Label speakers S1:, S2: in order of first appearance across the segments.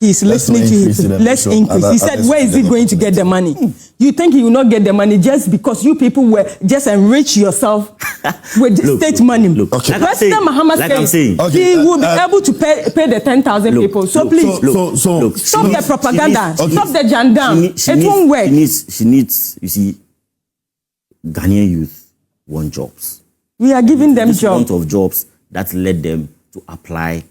S1: He's listening to his less increase. He said, where is he going to get the money? You think he will not get the money just because you people were just enrich yourself with state money?
S2: Okay.
S1: President Muhammad said he will be able to pay the 10,000 people. So please, stop the propaganda. Stop the jandam. It won't work.
S2: She needs, you see, Ghanaian youth want jobs.
S1: We are giving them jobs.
S2: Of jobs that led them to apply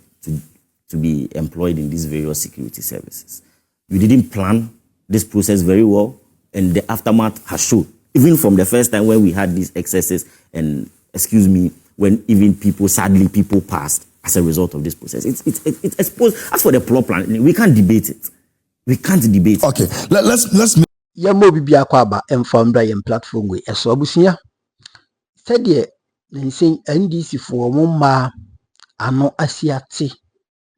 S2: to be employed in these various security services. You didn't plan this process very well, and the aftermath has shown. Even from the first time when we had these excesses, and excuse me, when even sadly people passed as a result of this process. It's exposed. As for the plot plan, we can't debate it. We can't debate it.
S3: Okay, let's
S4: Yamo bibi akwaba informed by platform we eso abusia. Said ye NDC for mumma ano asiati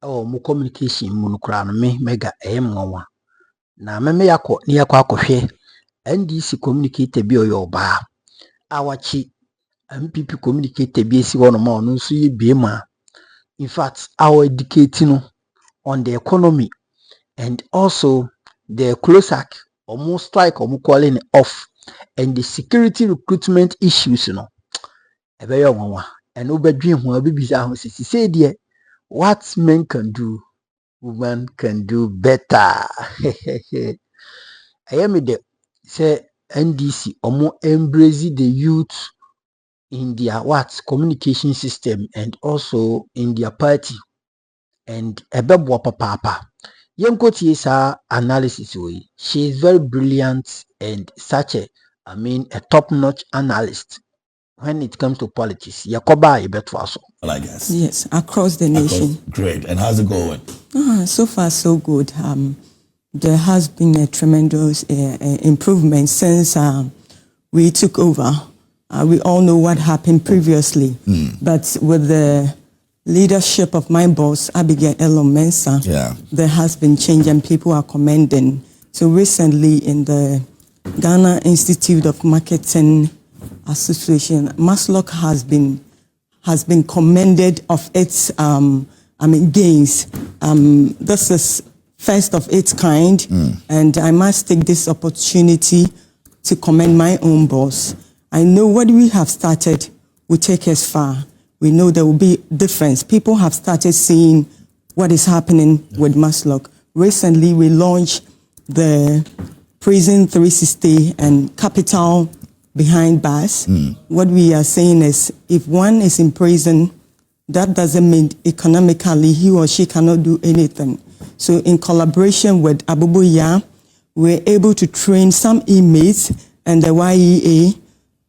S4: mu communication mu kura no me mega nwa na me yakọ ni yakọ akọhwe NDC communicator bi oyo ba awachi NPP communicator bi esi wono ma ono nso ye biema. In fact, our educating on the economy and also the CLOSAC almost strike calling off and the security recruitment issues ebe yo nwa and obedwe hu abibiza ho sisi say there what men can do, women can do better. I am the say NDC embrace the youth in their communication system and also in their party and ebebo papa. Yenkoti is her analysis way. She is very brilliant and such a top-notch analyst. When it comes to politics, Yakoba Ibetwaso.
S3: I guess.
S1: Yes, across the nation.
S3: Great. And how's it going?
S1: So far, so good. There has been a tremendous improvement since we took over. We all know what happened previously. But with the leadership of my boss, Abigail Elon Mensah, there has been change and people are commending. So recently in the Ghana Institute of Marketing Association, Maslock has been commended of its gains. This is first of its kind, and I must take this opportunity to commend my own boss. I know what we have started will take us far. We know there will be difference. People have started seeing what is happening with Maslock. Recently, we launched the Prison 360 and Capital Behind Bars. What we are saying is, if one is in prison, that doesn't mean economically he or she cannot do anything. So in collaboration with Abubuya, we're able to train some inmates and the YEA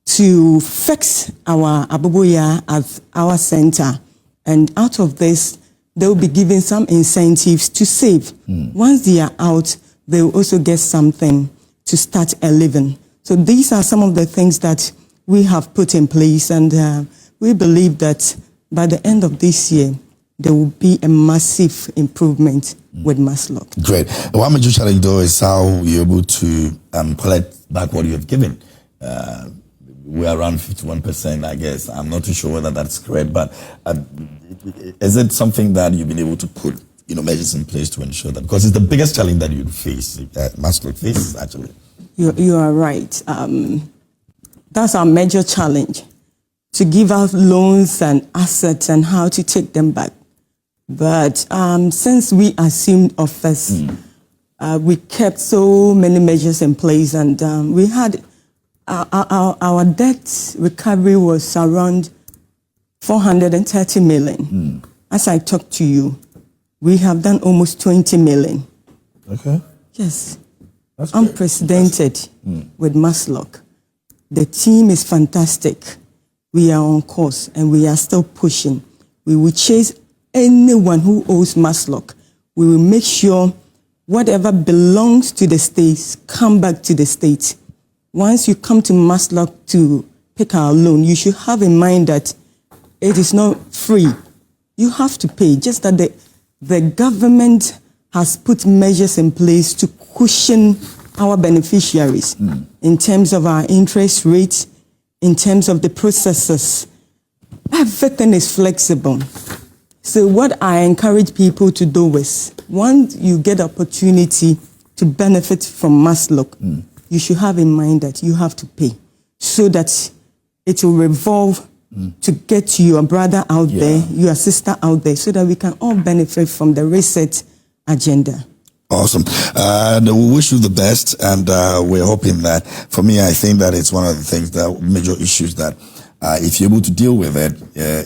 S1: to fix our Abubuya at our center. And out of this, they will be given some incentives to save. Once they are out, they will also get something to start a living. So these are some of the things that we have put in place, and we believe that by the end of this year, there will be a massive improvement with Maslock.
S3: Great. One major challenge, though, is how you're able to collect back what you have given. We're around 51%, I guess. I'm not too sure whether that's correct, but is it something that you've been able to put measures in place to ensure that? Because it's the biggest challenge that you'd face, Maslock faces, actually.
S1: You are right. That's our major challenge, to give out loans and assets and how to take them back. But since we assumed office, we kept so many measures in place, and we had our debt recovery was around 430 million. As I talk to you, we have done almost 20 million.
S3: Okay.
S1: Yes. That's unprecedented with Maslock. The team is fantastic. We are on course and we are still pushing. We will chase anyone who owes Maslock. We will make sure whatever belongs to the states come back to the state. Once you come to Maslock to pick our loan, you should have in mind that it is not free. You have to pay. Just that the government has put measures in place to cushion our beneficiaries in terms of our interest rates, in terms of the processes. Everything is flexible. So what I encourage people to do is, once you get opportunity to benefit from Maslow, you should have in mind that you have to pay so that it will revolve to get to your brother out there, your sister out there, so that we can all benefit from the reset agenda.
S3: Awesome. We wish you the best, and we're hoping that, for me, I think that it's one of the things, that major issues that if you're able to deal with it,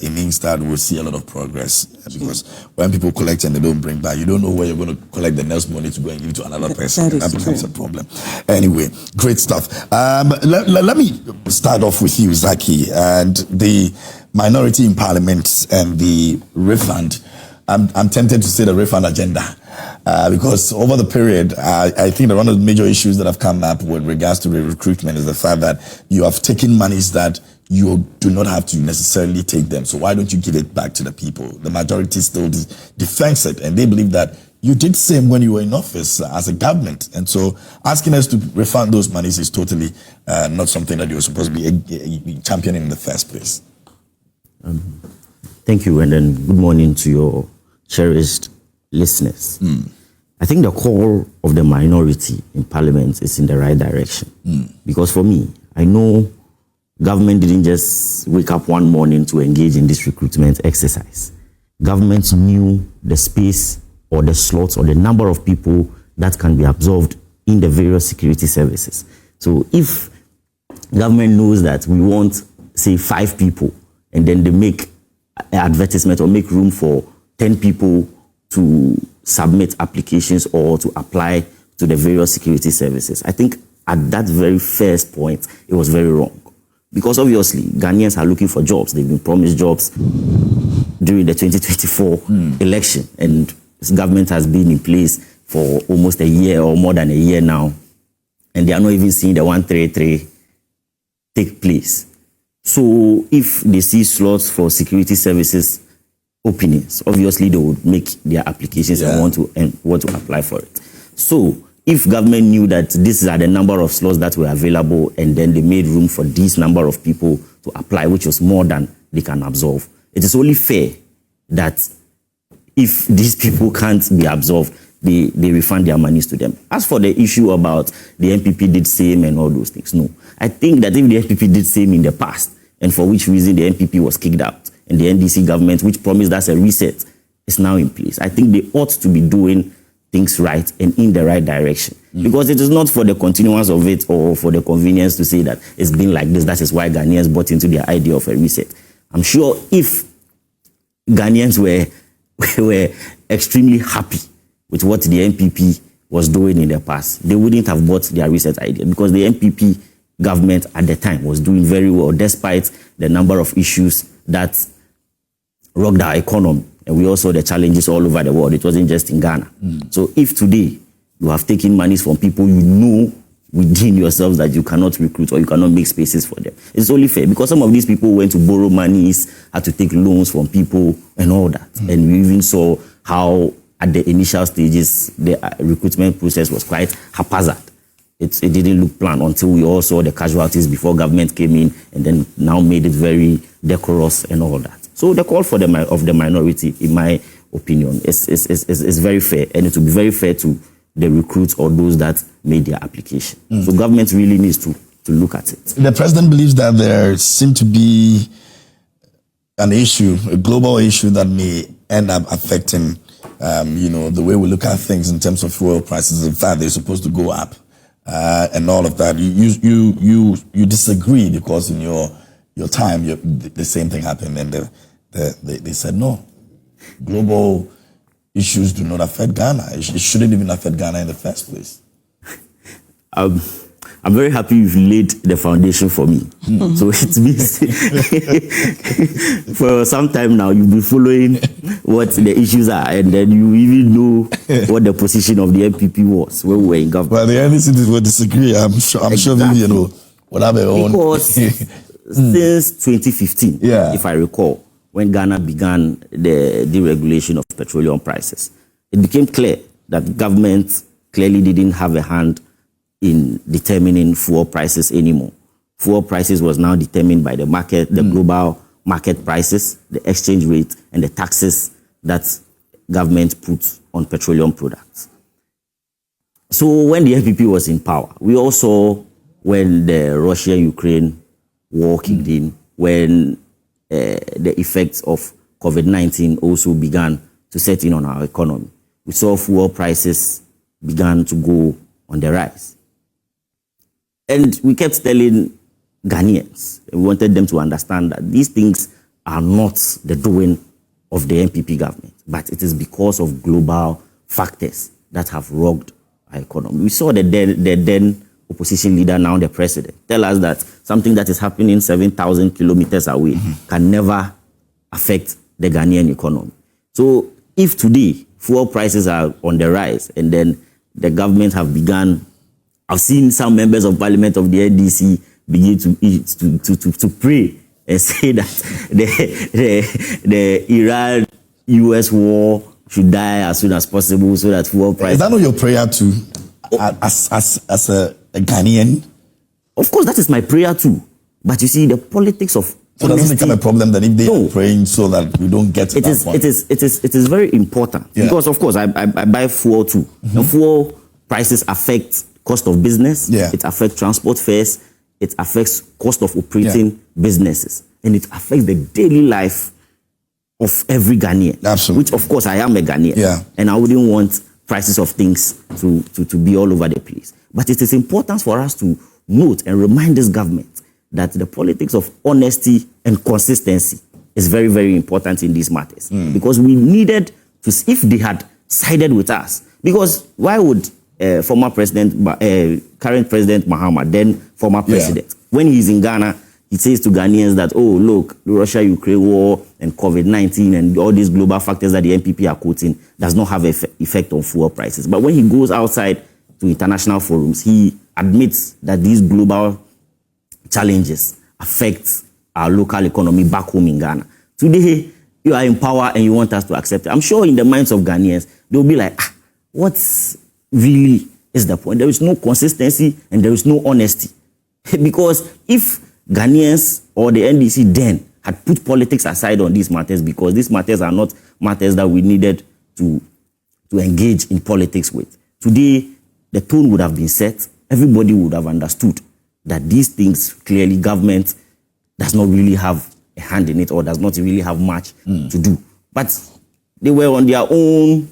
S3: it means that we'll see a lot of progress. Because when people collect and they don't bring back, you don't know where you're going to collect the next money to go and give to another person. That becomes a problem. Anyway, great stuff. Let me start off with you, Zaki, and the minority in Parliament and the refund. I'm tempted to say the refund agenda. Because over the period, I think that one of the major issues that have come up with regards to the recruitment is the fact that you have taken monies that you do not have to necessarily take them. So why don't you give it back to the people? The majority still defends it, and they believe that you did same when you were in office as a government. And so asking us to refund those monies is totally not something that you're supposed to be championing in the first place.
S2: Thank you, and then good morning to your cherished listeners. I think the call of the minority in Parliament is in the right direction. Because for me, I know government didn't just wake up one morning to engage in this recruitment exercise. Government knew the space or the slots or the number of people that can be absorbed in the various security services. So if government knows that we want, say, 5 people, and then they make an advertisement or make room for 10 people to submit applications or to apply to the various security services, I think at that very first point, it was very wrong. Because obviously, Ghanaians are looking for jobs. They've been promised jobs during the 2024 election. And this government has been in place for almost a year or more than a year now. And they are not even seeing the 133 take place. So if they see slots for security services openings, obviously they would make their applications and want to apply for it. So if government knew that these are the number of slots that were available, and then they made room for this number of people to apply, which was more than they can absorb, it is only fair that if these people can't be absorbed, they refund their monies to them. As for the issue about the NPP did same and all those things, no. I think that if the NPP did same in the past, and for which reason the NPP was kicked out, and the NDC government, which promised us a reset, is now in place, I think they ought to be doing things right and in the right direction. Because it is not for the continuance of it or for the convenience to say that it's been like this. That is why Ghanaians bought into the idea of a reset. I'm sure if Ghanaians were extremely happy with what the NPP was doing in the past, they wouldn't have bought their reset idea, because the NPP government at the time was doing very well despite the number of issues that rocked our economy. And we also saw the challenges all over the world. It wasn't just in Ghana. So if today you have taken monies from people you know within yourselves that you cannot recruit or you cannot make spaces for them, it's only fair, because some of these people went to borrow monies, had to take loans from people and all that. And we even saw how at the initial stages the recruitment process was quite haphazard. It didn't look planned until we all saw the casualties before government came in and then now made it very decorous and all that. So the call for the minority, in my opinion, is very fair, and it will be very fair to the recruits or those that made their application. So government really needs to look at it.
S3: The president believes that there seems to be an issue, a global issue that may end up affecting, the way we look at things in terms of fuel prices. In fact, they're supposed to go up, and all of that. You disagree, because in your time, the same thing happened, and they said no. Global issues do not affect Ghana. It shouldn't even affect Ghana in the first place.
S2: I'm very happy you've laid the foundation for me. So it means for some time now you've been following what the issues are, and then you even know what the position of the NPP was when we were in government.
S3: Well, the NDC will disagree. I'm sure Vivian will have her own.
S2: Because since 2015, if I recall, when Ghana began the deregulation of petroleum prices, it became clear that government clearly didn't have a hand in determining fuel prices anymore. Fuel prices was now determined by the market, the global market prices, the exchange rate, and the taxes that government put on petroleum products. So when the NPP was in power, we also, when the Russia-Ukraine war kicked in, when the effects of COVID-19 also began to set in on our economy, we saw fuel prices began to go on the rise. And we kept telling Ghanaians, we wanted them to understand that these things are not the doing of the NPP government, but it is because of global factors that have rocked our economy. We saw the then opposition leader, now the president, tell us that something that is happening 7,000 kilometers away can never affect the Ghanaian economy. So if today fuel prices are on the rise and then the government have begun, I've seen some members of parliament of the NDC begin to pray and say that the Iran-US war should die as soon as possible so that fuel prices...
S3: Is that not your prayer too, as a Ghanaian?
S2: Of course, that is my prayer too. But you see, the politics of...
S3: So does it become a problem then if they are praying so that we don't get to that point?
S2: It is very important. Because, of course, I buy fuel too. And fuel prices affect cost of business. It affects transport fares. It affects cost of operating businesses. And it affects the daily life of every Ghanaian.
S3: Absolutely.
S2: Which, of course, I am a Ghanaian. And I wouldn't want prices of things to be all over the place. But it is important for us to note and remind this government that the politics of honesty and consistency is very, very important in these matters. Because we needed to, if they had sided with us, because why would former president, current president Mahama, then former president, when he's in Ghana, he says to Ghanaians that, oh, look, the Russia-Ukraine war and COVID-19 and all these global factors that the NPP are quoting does not have an effect on fuel prices. But when he goes outside to international forums, he admits that these global challenges affect our local economy back home in Ghana. Today, you are in power and you want us to accept it. I'm sure in the minds of Ghanaians, they'll be like, what really is the point? There is no consistency and there is no honesty. Because if Ghanaians or the NDC then had put politics aside on these matters, because these matters are not matters that we needed to engage in politics with, today the tone would have been set. Everybody would have understood that these things, clearly government does not really have a hand in it or does not really have much to do. But they were on their own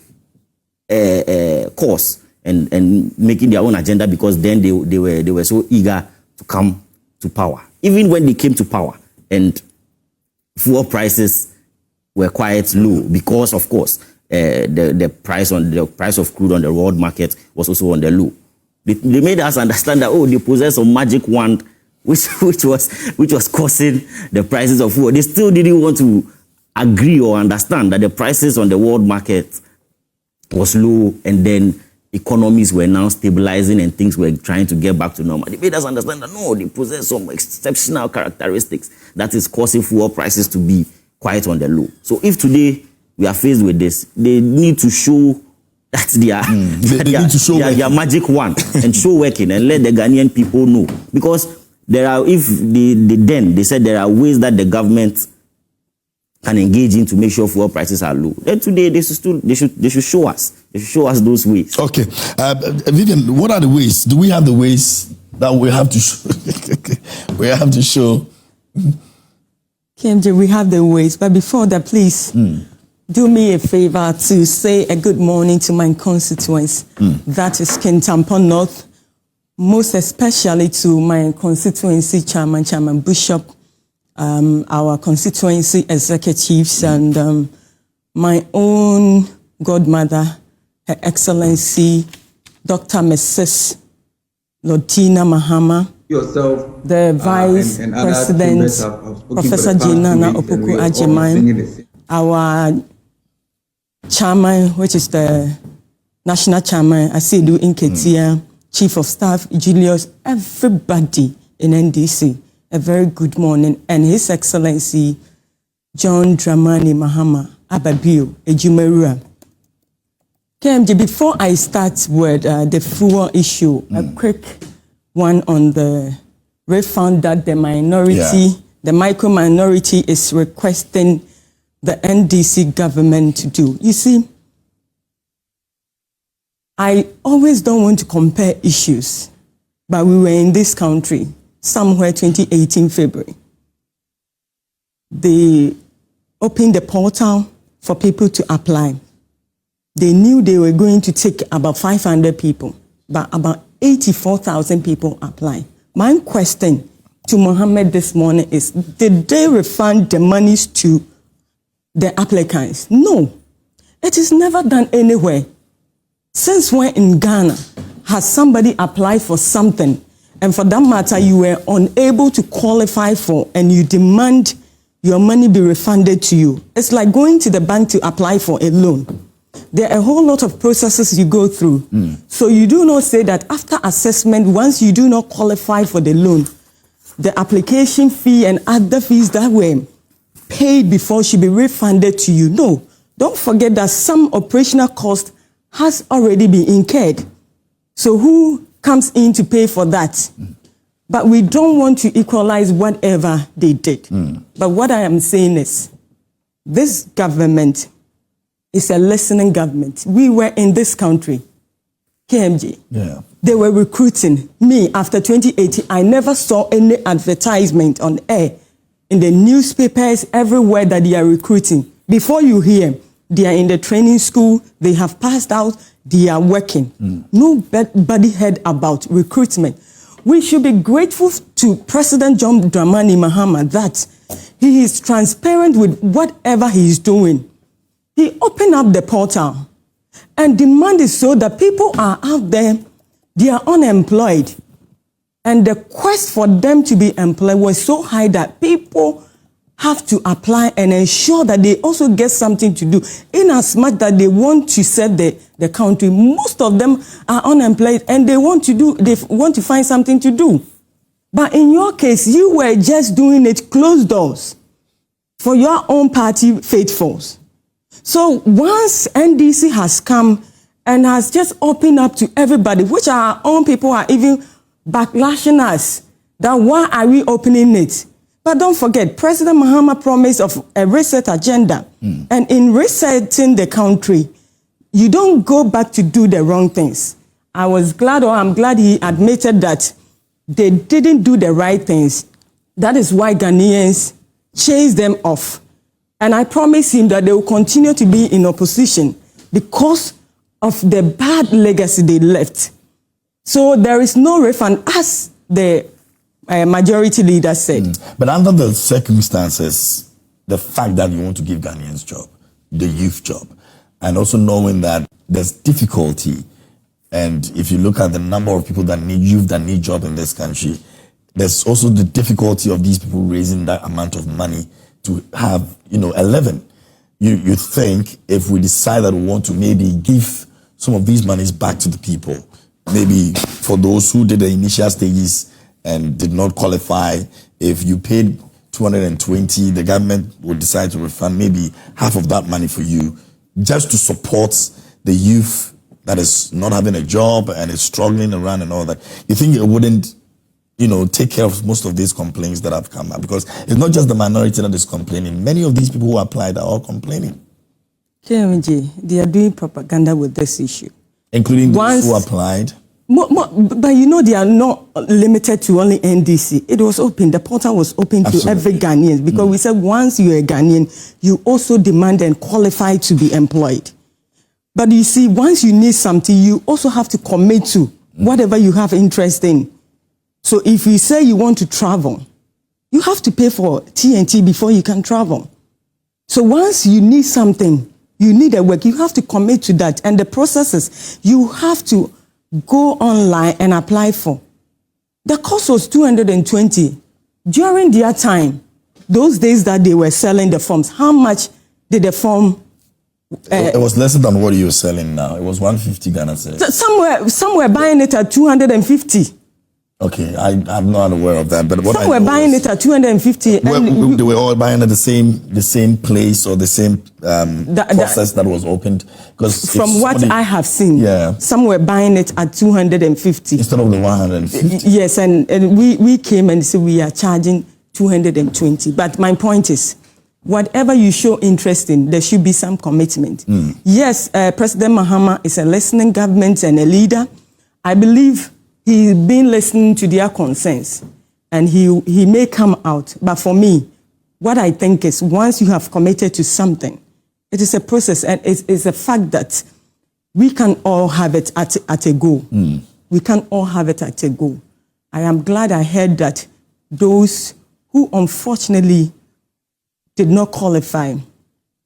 S2: course and making their own agenda, because then they were so eager to come to power. Even when they came to power and fuel prices were quite low, because of course the price of crude on the world market was also on the low. They made us understand that, oh, they possess a magic wand which was causing the prices of fuel. They still didn't want to agree or understand that the prices on the world market was low, and then economies were now stabilizing and things were trying to get back to normal. They made us understand that, no, they possess some exceptional characteristics that is causing fuel prices to be quite on the low. So if today we are faced with this, they need to show that they are magic wand and show working and let the Ghanaian people know. Because there are, if they said there are ways that the government can engage in to make sure fuel prices are low. Then today they should show us. They should show us those ways.
S3: Okay, Vivian, what are the ways? Do we have the ways that we have to show? We have to show.
S1: KMJ, we have the ways, but before that, please do me a favor to say a good morning to my constituents. That is Kintampo North, most especially to my constituency chairman Bishop, our constituency executives, and my own godmother, Her Excellency Dr. Mrs. Lordina Mahama,
S5: yourself,
S1: the Vice President, Professor Jinana Opoku Ajiman, our chairman, which is the National Chairman, Asidu Inketia, Chief of Staff, Julius, everybody in NDC, a very good morning, and His Excellency John Dramani Mahama Ababio Ejumerua. KMJ, before I start with the fuel issue, a quick one on the refund that the minority, the micro minority is requesting the NDC government to do. You see, I always don't want to compare issues, but we were in this country somewhere 2018 February. They opened the portal for people to apply. They knew they were going to take about 500 people, but about 84,000 people applied. My question to Mohammed this morning is, did they refund the monies to the applicants? No. It is never done anywhere. Since when in Ghana has somebody applied for something, and for that matter, you were unable to qualify for, and you demand your money be refunded to you? It's like going to the bank to apply for a loan. There are a whole lot of processes you go through. So you do not say that after assessment, once you do not qualify for the loan, the application fee and other fees that were paid before should be refunded to you. No, don't forget that some operational cost has already been incurred. So who comes in to pay for that? But we don't want to equalize whatever they did. But what I am saying is, this government is a listening government. We were in this country, KMG.
S3: Yeah.
S1: They were recruiting me after 2018. I never saw any advertisement on air, in the newspapers, everywhere that they are recruiting. Before you hear, they are in the training school, they have passed out, they are working. Nobody heard about recruitment. We should be grateful to President John Dramani Mahama that he is transparent with whatever he is doing. He opened up the portal, and demand is so that people are out there, they are unemployed. And the quest for them to be employed was so high that people have to apply and ensure that they also get something to do. In as much that they want to serve the country, most of them are unemployed and they want to find something to do. But in your case, you were just doing it closed doors for your own party faithfuls. So once NDC has come and has just opened up to everybody, which our own people are even backlashing us, that why are we opening it? But don't forget, President Mahama promised of a reset agenda. And in resetting the country, you don't go back to do the wrong things. I'm glad he admitted that they didn't do the right things. That is why Ghanaians chased them off. And I promise him that they will continue to be in opposition because of the bad legacy they left. So there is no refund, as the majority leader said.
S3: But under the circumstances, the fact that you want to give Ghanaians job, the youth job, and also knowing that there's difficulty, and if you look at the number of people that need youth that need job in this country, there's also the difficulty of these people raising that amount of money to have, a living. You think if we decide that we want to maybe give some of these monies back to the people, maybe for those who did the initial stages and did not qualify, if you paid 220, the government would decide to refund maybe half of that money for you, just to support the youth that is not having a job and is struggling around and all that. You think it wouldn't, take care of most of these complaints that have come up? Because it's not just the minority that is complaining. Many of these people who applied are all complaining.
S1: KMG, they are doing propaganda with this issue.
S3: Including those who applied?
S1: But they are not limited to only NDC. It was open. The portal was open to every Ghanaian, because we said once you're a Ghanaian, you also demand and qualify to be employed. But you see, once you need something, you also have to commit to whatever you have interest in. So if you say you want to travel, you have to pay for TNT before you can travel. So once you need something, you need a work, you have to commit to that. And the processes, you have to go online and apply for. The cost was 220. During their time, those days that they were selling the forms, how much did the form?
S3: It was less than what you're selling now. It was 150 Ghana cedis.
S1: Some were buying it at 250.
S3: Okay, I'm not aware of that. But what
S1: some were buying it at 250.
S3: They were all buying at the same place or the same process that was opened. Because
S1: from what I have seen, some were buying it at 250
S3: instead of the 150.
S1: Yes, and we came and said we are charging 220. But my point is, whatever you show interest in, there should be some commitment. Yes, President Mahama is a listening government and a leader. I believe he's been listening to their concerns, and he may come out. But for me, what I think is once you have committed to something, it is a process, and it's a fact that we can all have it at a go. We can all have it at a go. I am glad I heard that those who unfortunately did not qualify,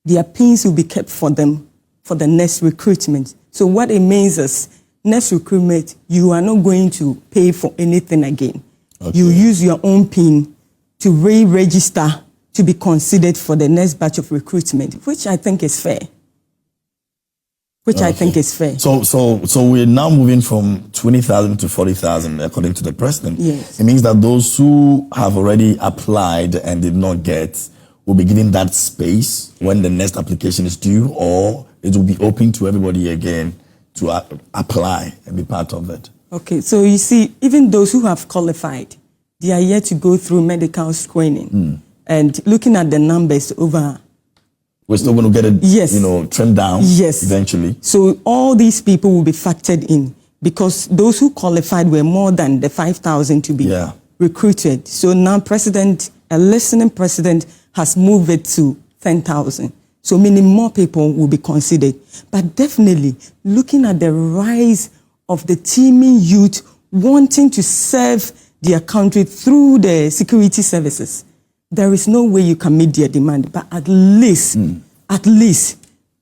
S1: their pins will be kept for them for the next recruitment. So what it means is, next recruitment, you are not going to pay for anything again. Okay. You use your own pin to re-register to be considered for the next batch of recruitment, which I think is fair. I think is fair.
S3: So we're now moving from 20,000 to 40,000, according to the president.
S1: Yes.
S3: It means that those who have already applied and did not get will be given that space when the next application is due, or it will be open to everybody again to apply and be part of it.
S1: Okay, so you see, even those who have qualified, they are yet to go through medical screening. And looking at the numbers over...
S3: We're still going to get it, trimmed down eventually.
S1: So all these people will be factored in because those who qualified were more than the 5,000 to be recruited. So now a listening president has moved it to 10,000. So many more people will be considered. But definitely, looking at the rise of the teeming youth wanting to serve their country through the security services, there is no way you can meet their demand. But at least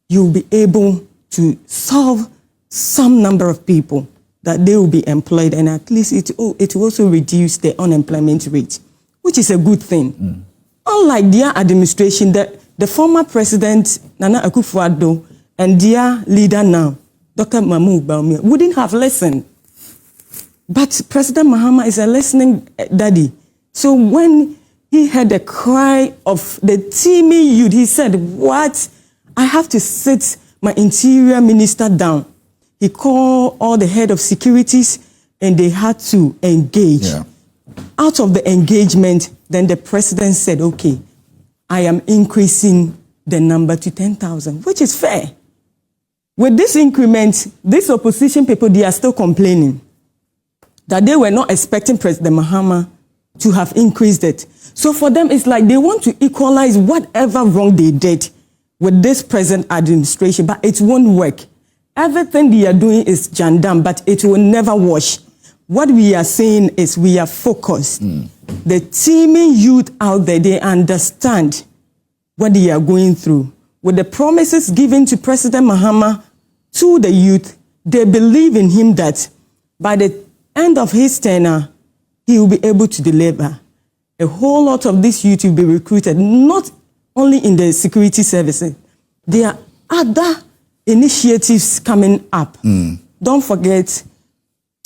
S1: you'll be able to solve some number of people that they will be employed, and at least it will also reduce the unemployment rate, which is a good thing. Unlike their administration, the former president, Nana Akufo-Addo, and their leader now, Dr. Mahmoud Bawumia, wouldn't have listened. But President Mahama is a listening daddy. So when he heard the cry of the teeming youth, he said, what? I have to sit my interior minister down. He called all the head of securities and they had to engage. Out of the engagement, then the president said, okay, I am increasing the number to 10,000, which is fair. With this increment, these opposition people, they are still complaining that they were not expecting President Mahama to have increased it. So for them, it's like they want to equalize whatever wrong they did with this present administration, but it won't work. Everything they are doing is jandam, but it will never wash. What we are saying is we are focused. The teeming youth out there, they understand what they are going through. With the promises given to President Mahama to the youth, they believe in him that by the end of his tenure, he will be able to deliver. A whole lot of this youth will be recruited, not only in the security services. There are other initiatives coming up. Don't forget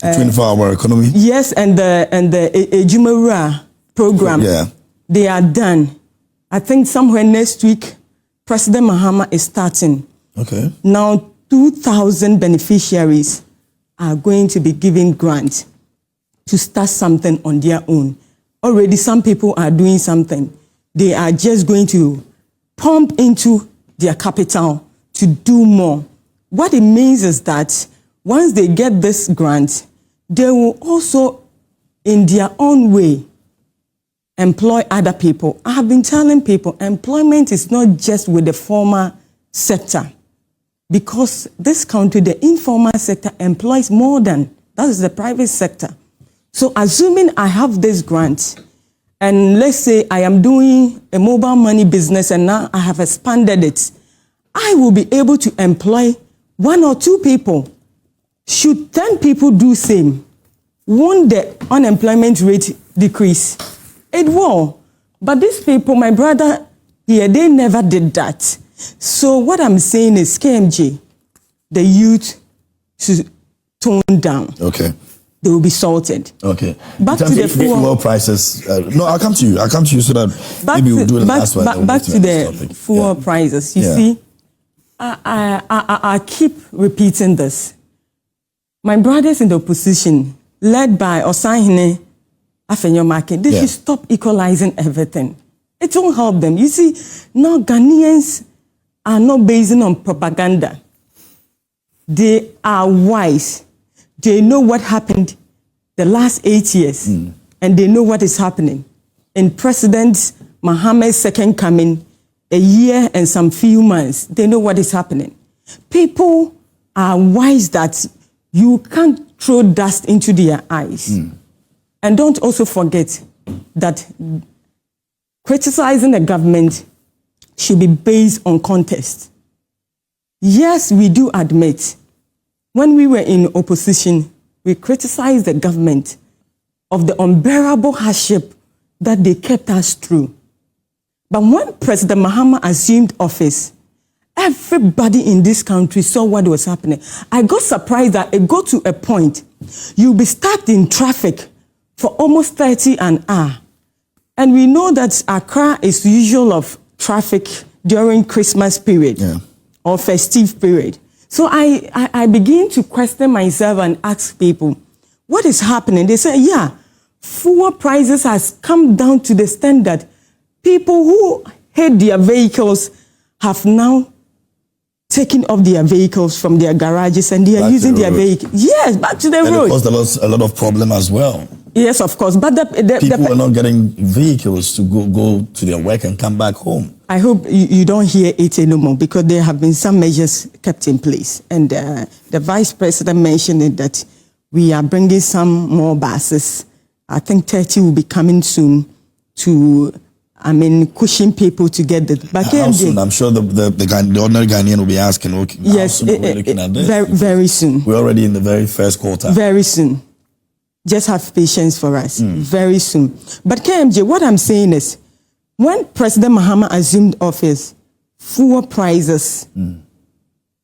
S3: 24-hour economy.
S1: Yes, and the Ejumara program. They are done. I think somewhere next week, President Mahama is starting.
S3: Okay.
S1: Now 2,000 beneficiaries are going to be given grants to start something on their own. Already some people are doing something. They are just going to pump into their capital to do more. What it means is that once they get this grant, they will also, in their own way, employ other people. I have been telling people employment is not just with the formal sector, because this country, the informal sector employs more than, that is the private sector. So assuming I have this grant, and let's say I am doing a mobile money business and now I have expanded it, I will be able to employ 1 or 2 people. Should 10 people do same, won't the unemployment rate decrease? It will. But these people, my brother here, they never did that. So what I'm saying is KMJ, the youth should tone down.
S3: Okay.
S1: They will be salted.
S3: Okay.
S1: Back to the
S3: fuel prices. No, I'll come to you. So that maybe we'll do the last one.
S1: Back to the fuel prices. You see, I keep repeating this. My brothers in the opposition, led by Osahene Afenyo Market, they should stop equalizing everything. It won't help them. You see, now Ghanaians are not based on propaganda. They are wise. They know what happened the last 8 years, and they know what is happening. In President Mohammed's second coming, a year and some few months, they know what is happening. People are wise that you can't throw dust into their eyes. And don't also forget that criticizing the government should be based on context. Yes, we do admit, when we were in opposition, we criticized the government of the unbearable hardship that they kept us through. But when President Mahama assumed office, everybody in this country saw what was happening. I got surprised that it got to a point, you'll be stuck in traffic for almost 30 an hour. And we know that Accra is usual of traffic during Christmas period or festive period. So I begin to question myself and ask people, what is happening? They say, yeah, fuel prices has come down to the standard. People who hate their vehicles have now taken off their vehicles from their garages and they are using their vehicles. Yes, back to the road.
S3: It caused a lot of problem as well.
S1: Yes, of course. But
S3: people are not getting vehicles to go to their work and come back home.
S1: I hope you don't hear it anymore because there have been some measures kept in place. And the Vice President mentioned that we are bringing some more buses. I think 30 will be coming soon to, pushing people to get the... But
S3: how soon? I'm sure the ordinary Ghanaian will be asking, okay,
S1: yes,
S3: how soon are we looking at this?
S1: Very, very soon.
S3: We're already in the very first quarter.
S1: Very soon. Just have patience for us. Very soon. But KMJ, what I'm saying is, when President Mahama assumed office, fuel prices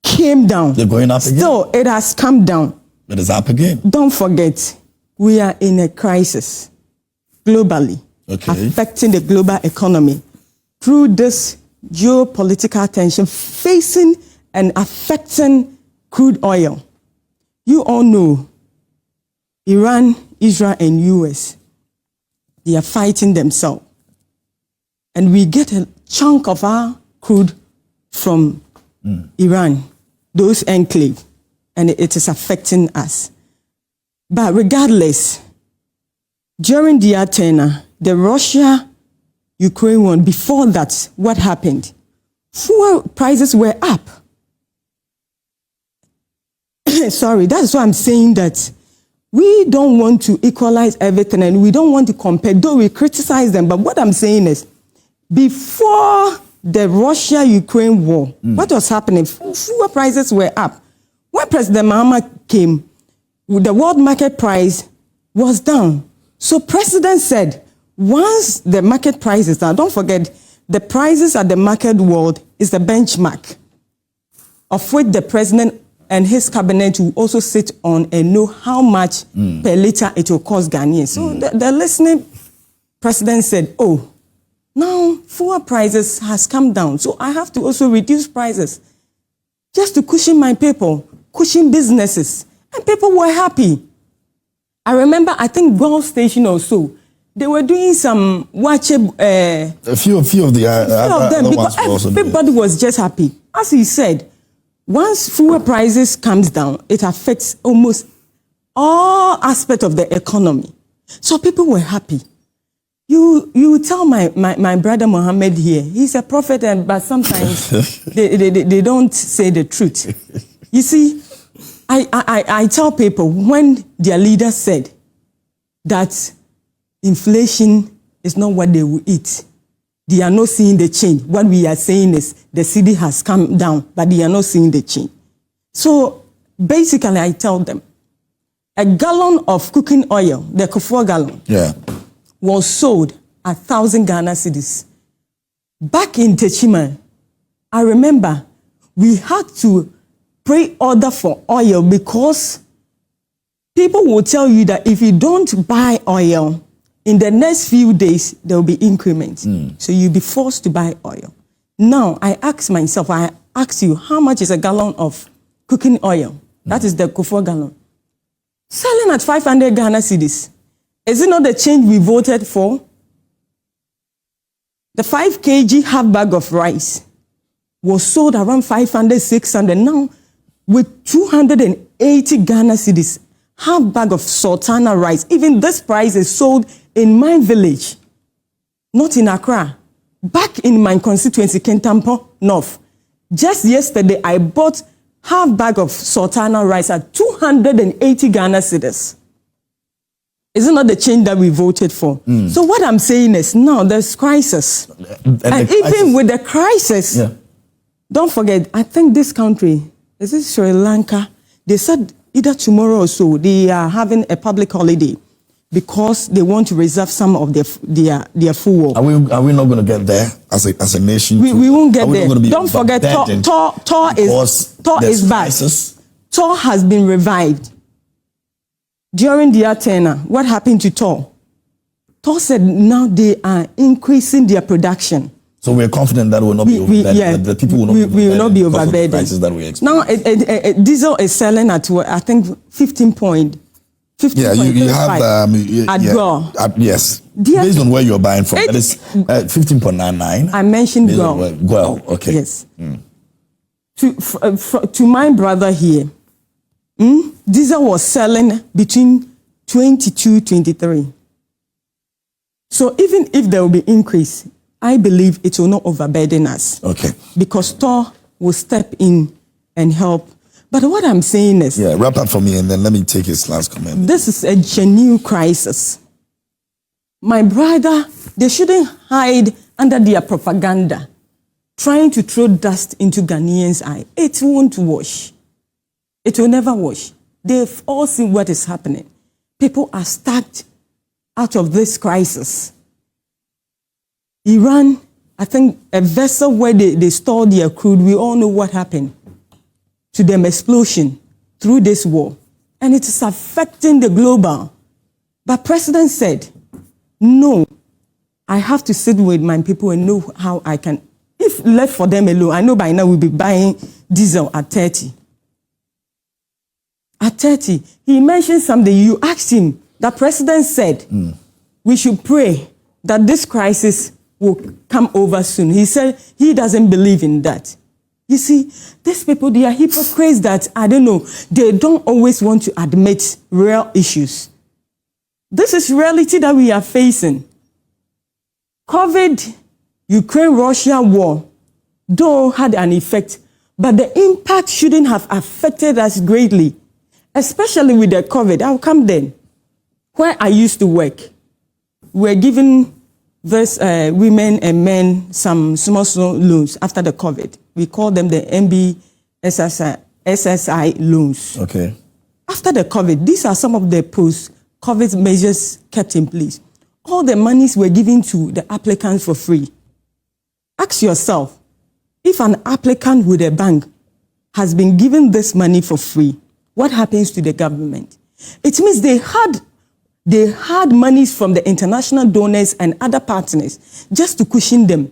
S1: came down.
S3: They're going up again?
S1: Still, it has come down.
S3: It is up again.
S1: Don't forget, we are in a crisis globally, affecting the global economy through this geopolitical tension facing and affecting crude oil. You all know Iran, Israel, and US, they are fighting themselves. And we get a chunk of our crude from Iran, those enclave, and it is affecting us. But regardless, during the tenure, the Russia-Ukraine one, before that, what happened? Fuel prices were up. Sorry, that's why I'm saying that we don't want to equalize everything and we don't want to compare, though we criticize them. But what I'm saying is, before the Russia-Ukraine war, what was happening? Fuel prices were up. When President Mahama came, the world market price was down. So President said, once the market price is down, don't forget, the prices at the market world is the benchmark of which the president and his cabinet will also sit on and know how much per liter it will cost Ghanaians. So the listening president said, oh, now fuel prices has come down, so I have to also reduce prices just to cushion my people, cushion businesses, and people were happy. I remember, I think Gulf Station or so, they were doing some a few of them because everybody was just happy. As he said, once fuel prices comes down, it affects almost all aspects of the economy. So people were happy. You tell my brother Mohammed here, he's a prophet, but sometimes they don't say the truth. You see, I tell people when their leader said that inflation is not what they will eat, they are not seeing the change. What we are saying is the cedi has come down, but they are not seeing the change. So basically, I tell them, a gallon of cooking oil, the Kofor gallon, was sold at 1,000 Ghana cedis. Back in Techima, I remember we had to pre-order for oil because people will tell you that if you don't buy oil, in the next few days, there will be increments. So you'll be forced to buy oil. Now, I ask myself, I ask you, how much is a gallon of cooking oil? That is the Kofor gallon. Selling at 500 Ghana cedis. Is it not the change we voted for? The 5 kg half bag of rice was sold around 500, 600. Now, with 280 Ghana cedis, half bag of sultana rice. Even this price is sold in my village, not in Accra. Back in my constituency, Kentampo North. Just yesterday, I bought half bag of sultana rice at 280 Ghana cedis. Is it not the change that we voted for? So what I'm saying is, now there's crisis. And even with the crisis, don't forget, I think this country, is it Sri Lanka? They said either tomorrow or so, they are having a public holiday because they want to reserve some of their fuel.
S3: Are we not going to get there as a nation?
S1: We won't get there. Don't forget, Tor is back. Tor has been revived. During their tenure, what happened to Tor? Tor said now they are increasing their production.
S3: So we're confident that will not be overburdened. The people will not be overburdened. Prices that we expect.
S1: Now, diesel is selling at, I think, 15.5.
S3: Yeah, you have
S1: at Girl.
S3: Yes, based on where you're buying from. That is 15.99.
S1: I mentioned Girl.
S3: Girl, okay.
S1: Yes. To my brother here, diesel was selling between 22, 23. So even if there will be increase, I believe it will not overburden us.
S3: Okay.
S1: Because Tor will step in and help. But what I'm saying is...
S3: Yeah, wrap up for me and then let me take his last comment.
S1: This is a genuine crisis. My brother, they shouldn't hide under their propaganda, trying to throw dust into Ghanaians' eye. It won't wash. It will never wash. They've all seen what is happening. People are stuck out of this crisis. Iran, I think a vessel where they stored their crude, we all know what happened to them, explosion through this war. And it is affecting the global. But President said, no, I have to sit with my people and know how I can. If left for them alone, I know by now we'll be buying diesel at 30. At 30, he mentioned something. You asked him, the president said, we should pray that this crisis will come over soon. He said he doesn't believe in that. You see, these people, they are hypocrites that, I don't know, they don't always want to admit real issues. This is reality that we are facing. COVID, Ukraine-Russia war, though had an effect, but the impact shouldn't have affected us greatly, especially with the COVID. I'll come then. Where I used to work, we're giving these women and men some small loans after the COVID. We call them the SSI loans.
S3: Okay.
S1: After the COVID, these are some of the post-COVID measures kept in place. All the monies were given to the applicants for free. Ask yourself, if an applicant with a bank has been given this money for free, what happens to the government? It means they had monies from the international donors and other partners just to cushion them.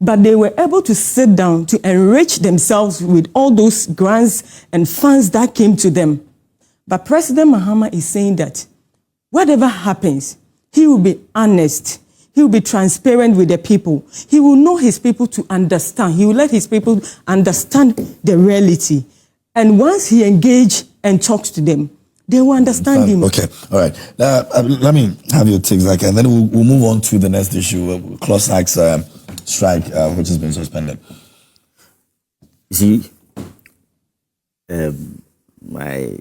S1: But they were able to sit down to enrich themselves with all those grants and funds that came to them. But President Mahama is saying that whatever happens, he will be honest. He will be transparent with the people. He will know his people to understand. He will let his people understand the reality. And once he engages and talks to them, they will understand him.
S3: Okay, all right. Let me have your take, Zach, and then we'll move on to the next issue, Closak's strike, which has been suspended.
S2: You see, my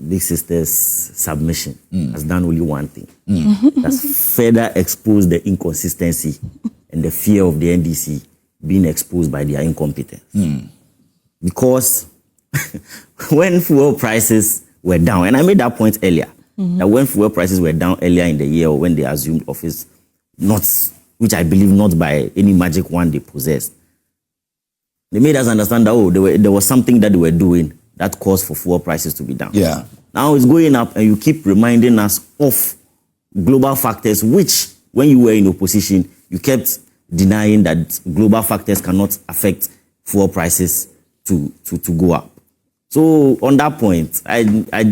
S2: big sister's submission has done only one thing. That's further exposed the inconsistency and the fear of the NDC being exposed by their incompetence. Because when fuel prices were down, and I made that point earlier, that when fuel prices were down earlier in the year or when they assumed office, which I believe not by any magic wand they possessed, they made us understand that there was something that they were doing that caused for fuel prices to be down.
S3: Yeah.
S2: Now it's going up and you keep reminding us of global factors, which when you were in opposition, you kept denying that global factors cannot affect fuel prices to go up. So on that point, I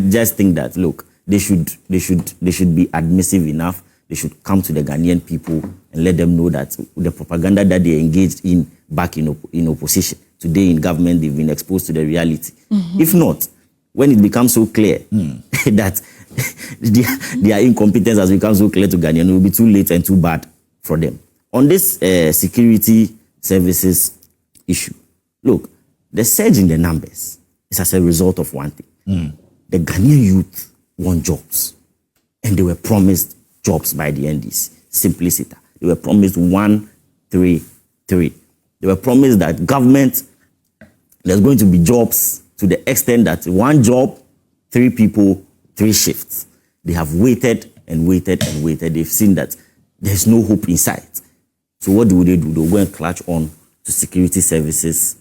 S2: just think that, look, they should be admissive enough. they should come to the Ghanaian people and let them know that the propaganda that they engaged in back in opposition, today in government, they've been exposed to the reality. If not, when it becomes so clear that their incompetence has become so clear to Ghanaians, it will be too late and too bad for them. On this security services issue, look, the surge in the numbers is as a result of one thing. The Ghanaian youth want jobs, and they were promised jobs by the NDC. Simplicity. They were promised 133. They were promised that government, there's going to be jobs to the extent that one job, 3 people, 3 shifts. They have waited and waited and waited. They've seen that there's no hope in sight. So what do? They go and clutch on to security services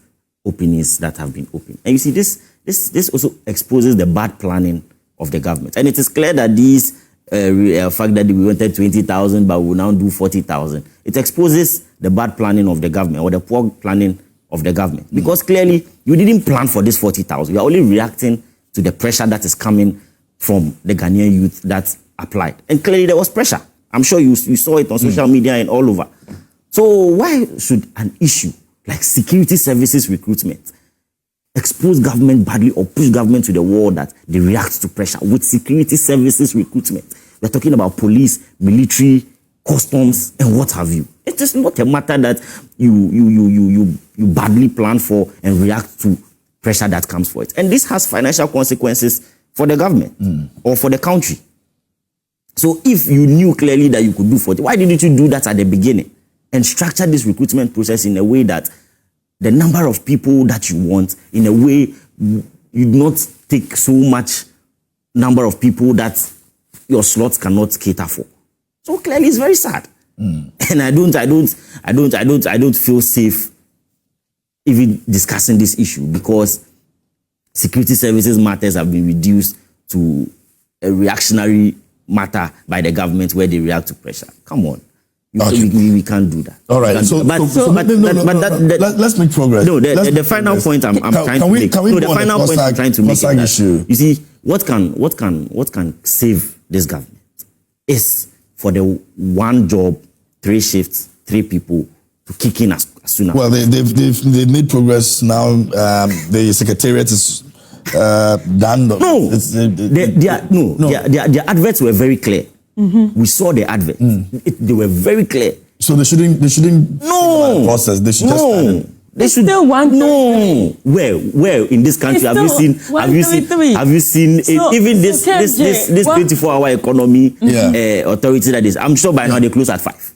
S2: openings that have been opened. And you see, this also exposes the bad planning of the government. And it is clear that these fact that we wanted 20,000, but we will now do 40,000. It exposes the bad planning of the government, or the poor planning of the government. Because clearly, you didn't plan for this 40,000. You are only reacting to the pressure that is coming from the Ghanaian youth that applied. And clearly, there was pressure. I'm sure you saw it on social media and all over. So why should an issue like security services recruitment expose government badly or push government to the wall that they react to pressure with security services recruitment? We're talking about police, military, customs, and what have you. It is not a matter that you badly plan for and react to pressure that comes for it. And this has financial consequences for the government or for the country. So if you knew clearly that you could do 40, why didn't you do that at the beginning and structure this recruitment process in a way that the number of people that you want, in a way, you not take so much number of people that your slots cannot cater for. So clearly, it's very sad, and I don't feel safe even discussing this issue, because security services matters have been reduced to a reactionary matter by the government where they react to pressure. Come on. Okay. We can't do that.
S3: All right. Let's make progress.
S2: No, the final point I'm trying to make. The final point I'm trying to make is that, you see, what can save this government is for the 1 job, 3 shifts, 3 people to kick in as soon as.
S3: Well, they've made progress now. The secretariat is done.
S2: No, their adverts were very clear. We saw the adverts. They were very clear.
S3: So they shouldn't process. They should just
S1: they should still want
S2: where in this country have you seen even this 24-hour economy authority that is, I'm sure by now they close at 5.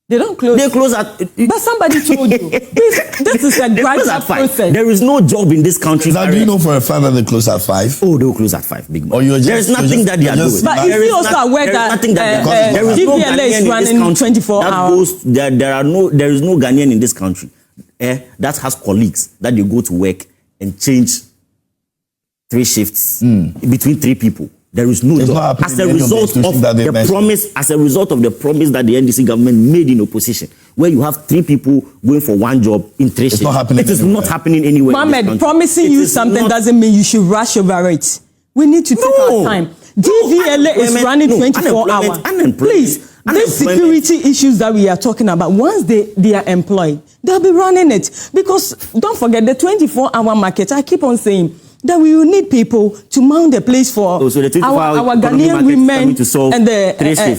S1: They don't close.
S2: They close at.
S1: But somebody told you. This is a gradual process.
S2: There is no job in this country.
S3: Now, do you know for a fact that they close at 5?
S2: Oh, they'll close at 5, big man.
S3: Or
S2: there is nothing that they are doing.
S1: But is he also aware that GVLA is running 24 hours?
S2: There is no Ghanaian in this country that has colleagues that they go to work and change 3 shifts between 3 people. There is no job as a result of the promise. As a result of the promise that the NDC government made in opposition, where you have 3 people going for 1 job in 3 shifts. It is not happening anywhere.
S1: Mohammed, promising you something doesn't mean you should rush over it. We need to take our time. GVLA is running 24 hours. Please, these security issues that we are talking about, once they are employed, they'll be running it. Because don't forget the 24-hour market. I keep on saying that we will need people to mount the place for our Ghanaian women and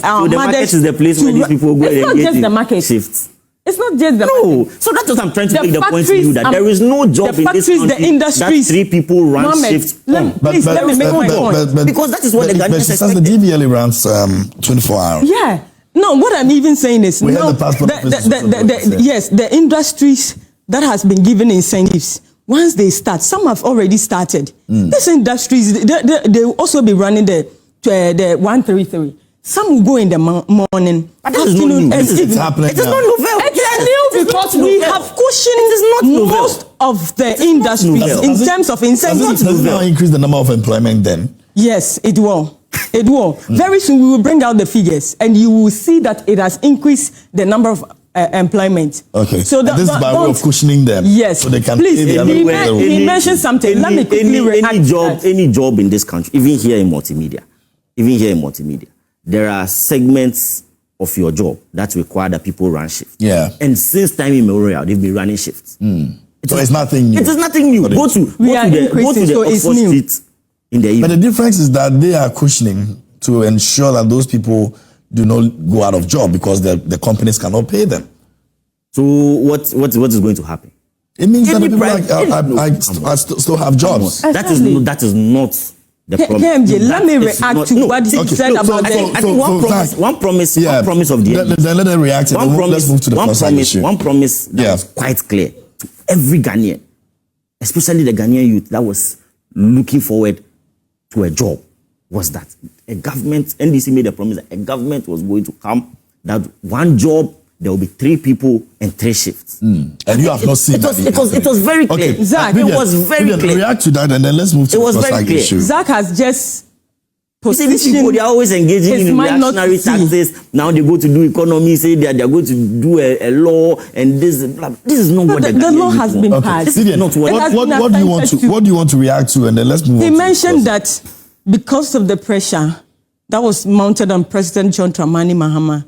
S1: our
S2: the market is the place where these people go.
S1: It's not just the market.
S2: Shifts.
S1: It's not just the market.
S2: So that's what I'm trying to make the point to you, that there is no job in this country
S1: the industries,
S2: that 3 people run shifts.
S1: Please let me make my point.
S2: Because that is what the Ghanaians expect.
S3: The DVLA runs 24 hours.
S1: Yeah. No, what I'm even saying is the industries that has been given incentives. Once they start, some have already started. These industries, they will also be running the 133. Some will go in the morning, afternoon, and evening.
S3: It is
S1: not novel. It's new because we have cushioned most of the industries in terms of incentives.
S3: Does it not increase the number of employment then?
S1: Yes, it will. It will. Very soon we will bring out the figures, and you will see that it has increased the number of employment.
S3: Okay. So this is by way of cushioning them.
S1: Yes.
S3: So they can
S1: please. He mentioned something. Let me quickly react.
S2: Any job in this country, even here in multimedia, there are segments of your job that require that people run shifts.
S3: Yeah.
S2: And since time immemorial, they've been running shifts.
S3: So it's nothing new.
S2: It is nothing new. Go to the Oxford Street in the evening.
S3: But the difference is that they are cushioning to ensure that those people do not go out of job because the companies cannot pay them.
S2: So what is going to happen?
S3: It means that the people still have jobs.
S2: That is not the problem.
S1: KMJ, let me react to what he said about
S2: I think one promise of the NDC.
S3: Then let them react. Let's move to the first issue.
S2: One promise that was quite clear to every Ghanaian, especially the Ghanaian youth that was looking forward to a job, was that a government, NDC made a promise that a government was going to come, that one job, there will be 3 people and 3 shifts.
S3: And you have not seen that.
S2: It was very clear.
S3: Okay.
S1: Zach,
S2: it was very clear.
S3: React to that and then let's move to the first issue.
S1: Zach has just
S2: positioned. These people, they are always engaging in reactionary tactics. Now they go to do economy, say they are going to do a law, and this is not what
S1: the law has been passed.
S2: This is not
S3: what do you want to react to, and then let's move on.
S1: He mentioned that because of the pressure that was mounted on President John Dramani Mahama,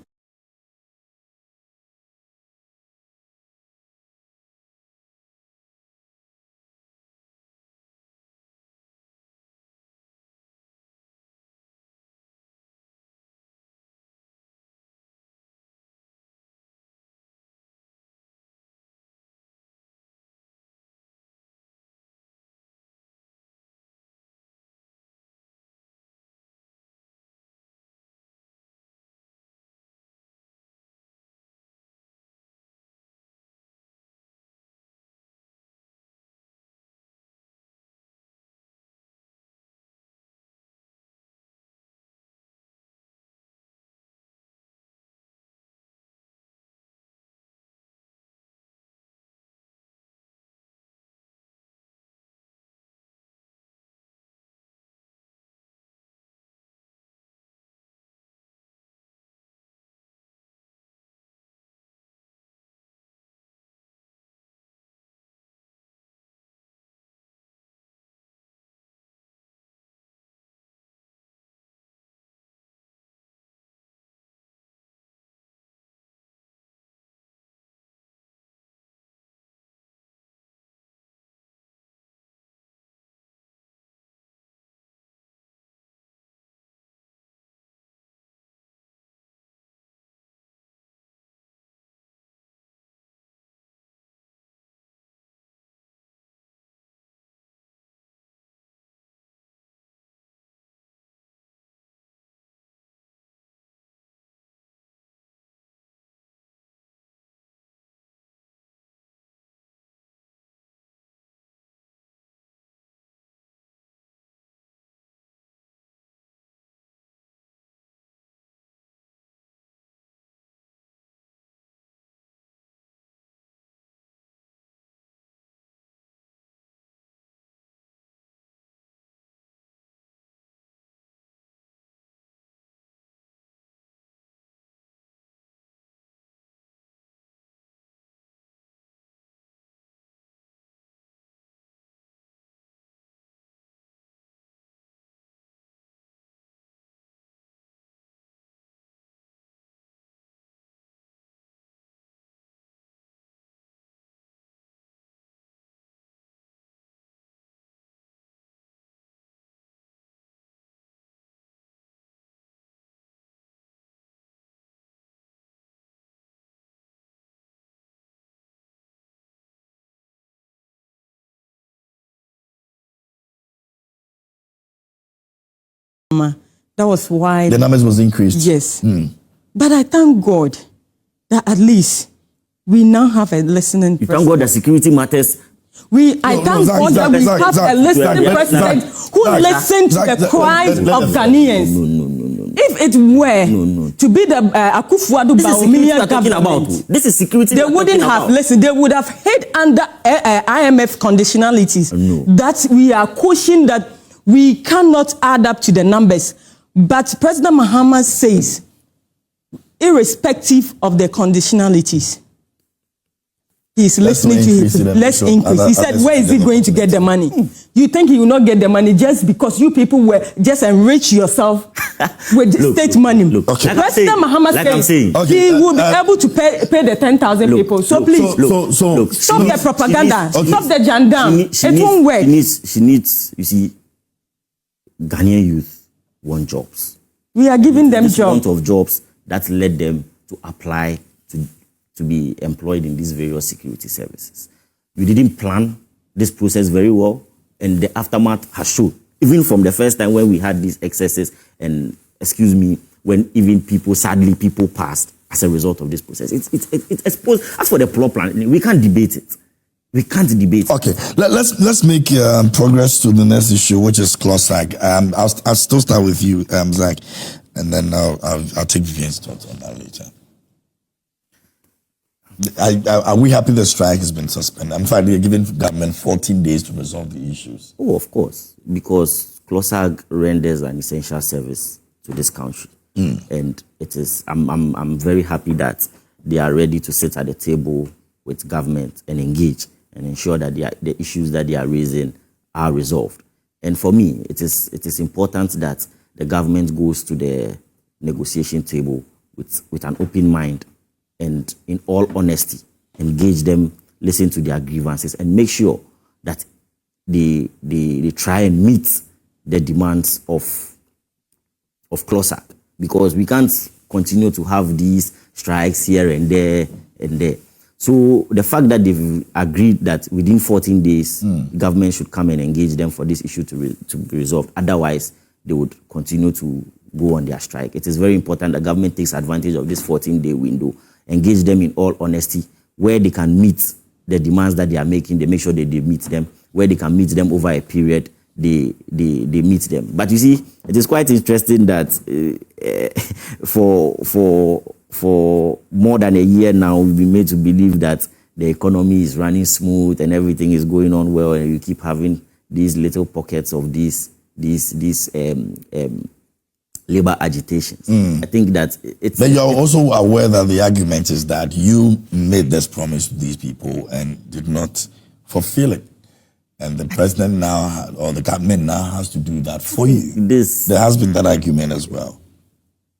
S1: that was why
S3: the numbers was increased.
S1: Yes. But I thank God that at least we now have a listening president.
S2: Thank God that security matters.
S1: I thank God that we have a listening president who listens to the cries of Ghanaians.
S2: No.
S1: If it were to be the Akufo-Addo Bawumia government,
S2: this is security.
S1: They wouldn't have listened. They would have hid under IMF conditionalities that we are questioning that we cannot add up to the numbers. But President Mahama says, irrespective of the conditionalities, He's listening to his less increase. He said, where is he going to get the money? You think he will not get the money just because you people were just enrich yourself with state money?
S2: Okay.
S1: President Mahama said he will be able to pay the 10,000 people. So please, stop the propaganda. Stop the jandam. It won't work.
S2: She needs, you see, Ghanaian youth want jobs.
S1: We are giving them jobs.
S2: Want of jobs that led them to apply to be employed in these various security services. You didn't plan this process very well, and the aftermath has shown. Even from the first time when we had these excesses, and excuse me, when even sadly people passed as a result of this process. It's exposed. As for the plot plan, we can't debate it. We can't debate.
S3: Okay, let's make progress to the next issue, which is CLOSAG. I'll still start with you, Zach, and then I'll take Vivian's thoughts on that later. Are we happy the strike has been suspended? In fact, they're giving government 14 days to resolve the issues.
S2: Oh, of course, because CLOSAG renders an essential service to this country, and it is. I'm very happy that they are ready to sit at the table with government and engage and ensure that the issues that they are raising are resolved. And for me, it is important that the government goes to the negotiation table with an open mind and in all honesty, engage them, listen to their grievances, and make sure that they try and meet the demands of CLOSAG, because we can't continue to have these strikes here and there and there. So the fact that they've agreed that within 14 days, the government should come and engage them for this issue to be resolved. Otherwise, they would continue to go on their strike. It is very important that government takes advantage of this 14-day window, engage them in all honesty, where they can meet the demands that they are making, they make sure that they meet them. Where they can meet them over a period, they meet them. But you see, it is quite interesting that for more than a year now, we've been made to believe that the economy is running smooth and everything is going on well, and you keep having these little pockets of these labor agitations. I think that it's...
S3: But you're also aware that the argument is that you made this promise to these people and did not fulfill it. And the president now, or the government now, has to do that for you. There has been that argument as well.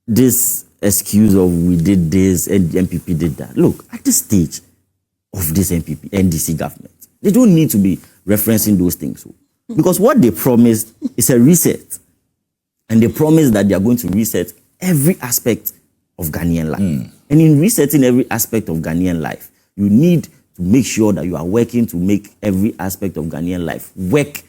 S2: This excuse of we did this and the NPP did that. Look, at this stage of this NDC government, they don't need to be referencing those things. Because what they promised is a reset. And they promise that they are going to reset every aspect of Ghanaian life. And in resetting every aspect of Ghanaian life, you need to make sure that you are working to make every aspect of Ghanaian life work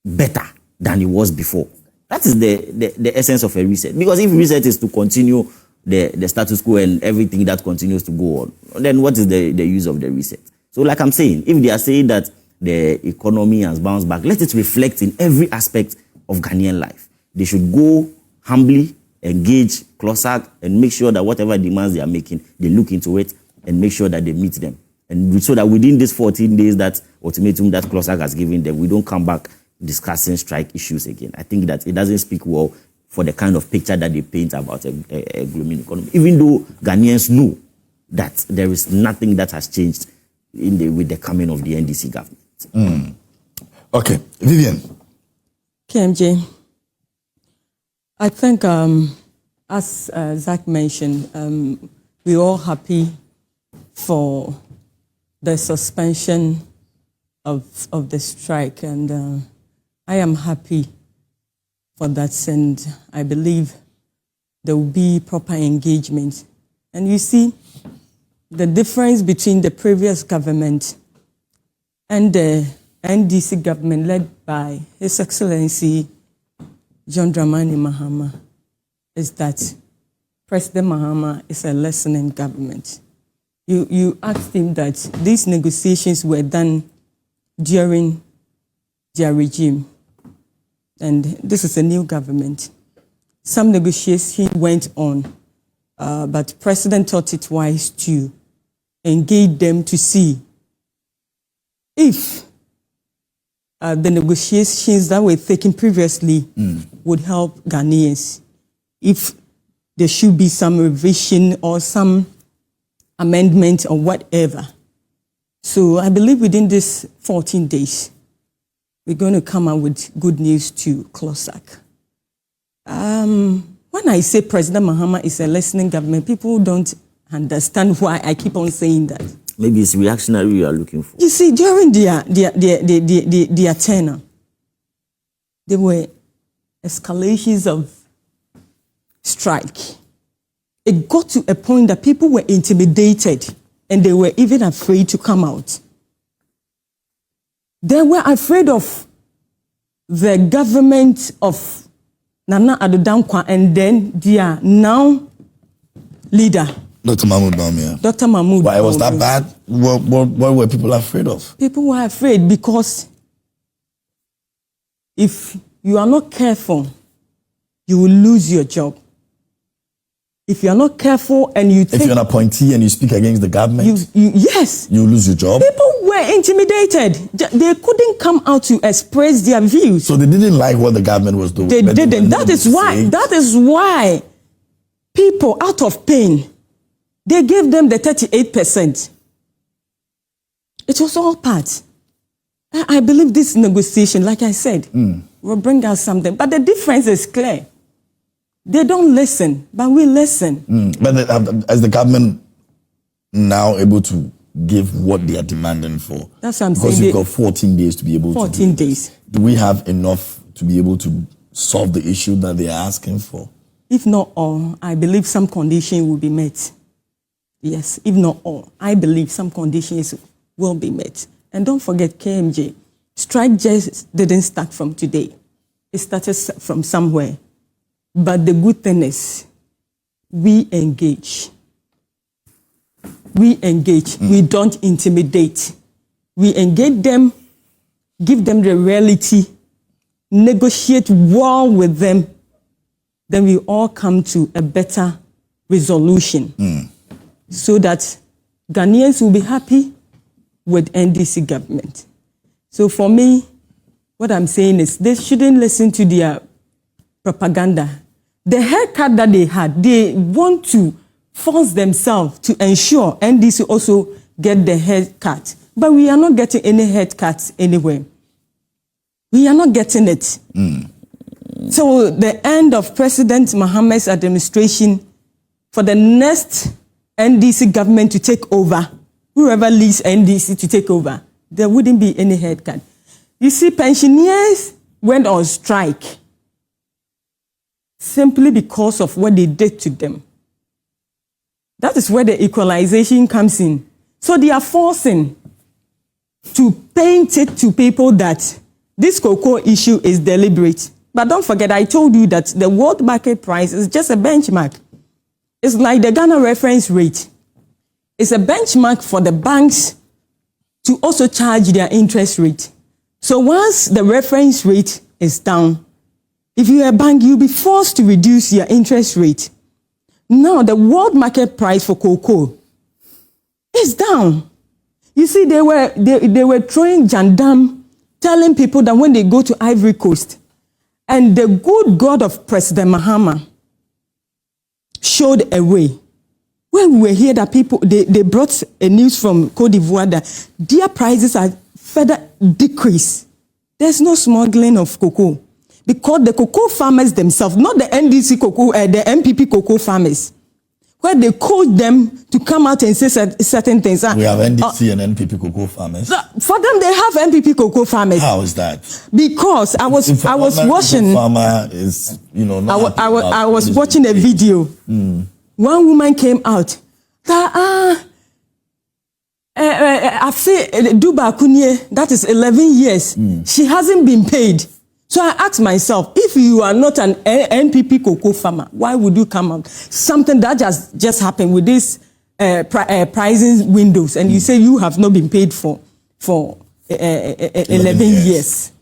S2: better than it was before. That is the essence of a reset. Because if reset is to continue the status quo and everything that continues to go on, then what is the use of the reset? So like I'm saying, if they are saying that the economy has bounced back, let it reflect in every aspect of Ghanaian life. They should go humbly, engage CLOSAG, and make sure that whatever demands they are making, they look into it and make sure that they meet them. And so that within these 14 days, that ultimatum that CLOSAG has given them, we don't come back discussing strike issues again. I think that it doesn't speak well for the kind of picture that they paint about a gloomy economy, even though Ghanaians know that there is nothing that has changed with the coming of the NDC government.
S3: Okay, Vivian.
S1: KMJ. I think, as Zach mentioned, we're all happy for the suspension of the strike, and I am happy for that, and I believe there will be proper engagement. And you see, the difference between the previous government and the NDC government led by His Excellency John Dramani Mahama is that President Mahama is a listening government. You asked him that these negotiations were done during their regime, and this is a new government. Some negotiations went on, but President thought it wise to engage them to see if the negotiations that were taken previously would help Ghanaians, if there should be some revision or some amendment or whatever. So I believe within this 14 days, we're going to come out with good news to CLOSAC. When I say President Mahama is a listening government, people don't understand why I keep on saying that.
S2: Maybe it's reactionary you are looking for.
S1: You see, during their tenure, there were escalations of strike. It got to a point that people were intimidated and they were even afraid to come out. They were afraid of the government of Nana Addo Dankwa and then their now leader,
S3: Dr. Mahmoud Bawumia.
S1: Dr. Mahmoud.
S3: Why was that bad? What were people afraid of?
S1: People were afraid because if you are not careful, you will lose your job. If you are not careful and you think...
S3: If you're an appointee and you speak against the government,
S1: yes.
S3: You lose your job.
S1: People were intimidated. They couldn't come out to express their views.
S3: So they didn't like what the government was doing.
S1: They didn't. That is why people, out of pain, they gave them the 38%. It was all part. I believe this negotiation, like I said, will bring us something. But the difference is clear. They don't listen, but we listen.
S3: But is the government now able to give what they are demanding for?
S1: That's what I'm
S3: because
S1: saying.
S3: You've got 14 days to be able
S1: 14 days.
S3: Do we have enough to be able to solve the issue that they are asking for?
S1: If not all, I believe some conditions will be met. Yes, if not all, I believe some conditions will be met. And don't forget KMJ, strike just didn't start from today. It started from somewhere. But the good thing is, we engage. We engage. We don't intimidate. We engage them, give them the reality, negotiate well with them. Then we all come to a better resolution so that Ghanaians will be happy with NDC government. So for me, what I'm saying is they shouldn't listen to their propaganda. The haircut that they had, they want to force themselves to ensure NDC also get the haircut. But we are not getting any haircuts anywhere. We are not getting it. So the end of President Mahamad's administration, for the next NDC government to take over, whoever leads NDC to take over, there wouldn't be any haircut. You see, pensioners went on strike simply because of what they did to them. That is where the equalization comes in. So they are forcing to paint it to people that this cocoa issue is deliberate. But don't forget, I told you that the world market price is just a benchmark. It's like the Ghana reference rate. It's a benchmark for the banks to also charge their interest rate. So once the reference rate is down, if you're a bank, you'll be forced to reduce your interest rate. Now, the world market price for cocoa is down. You see, they were throwing jandam, telling people that when they go to Ivory Coast, and the good God of President Mahama showed a way. When we were here, that people, they brought a news from Cote d'Ivoire that their prices are further decreased. There's no smuggling of cocoa. Because the cocoa farmers themselves, not the NDC cocoa, the NPP cocoa farmers, where they called them to come out and say certain things.
S3: We have NDC and NPP cocoa farmers.
S1: For them, they have NPP cocoa farmers.
S3: How is that?
S1: Because I was watching.
S3: Farmer is,
S1: I was watching a video. One woman came out. I've said Duba Kunye, that is 11 years. She hasn't been paid. So I asked myself, if you are not an NPP cocoa farmer, why would you come out? Something that just happened with this pricing windows, and you say you have not been paid for 11 years.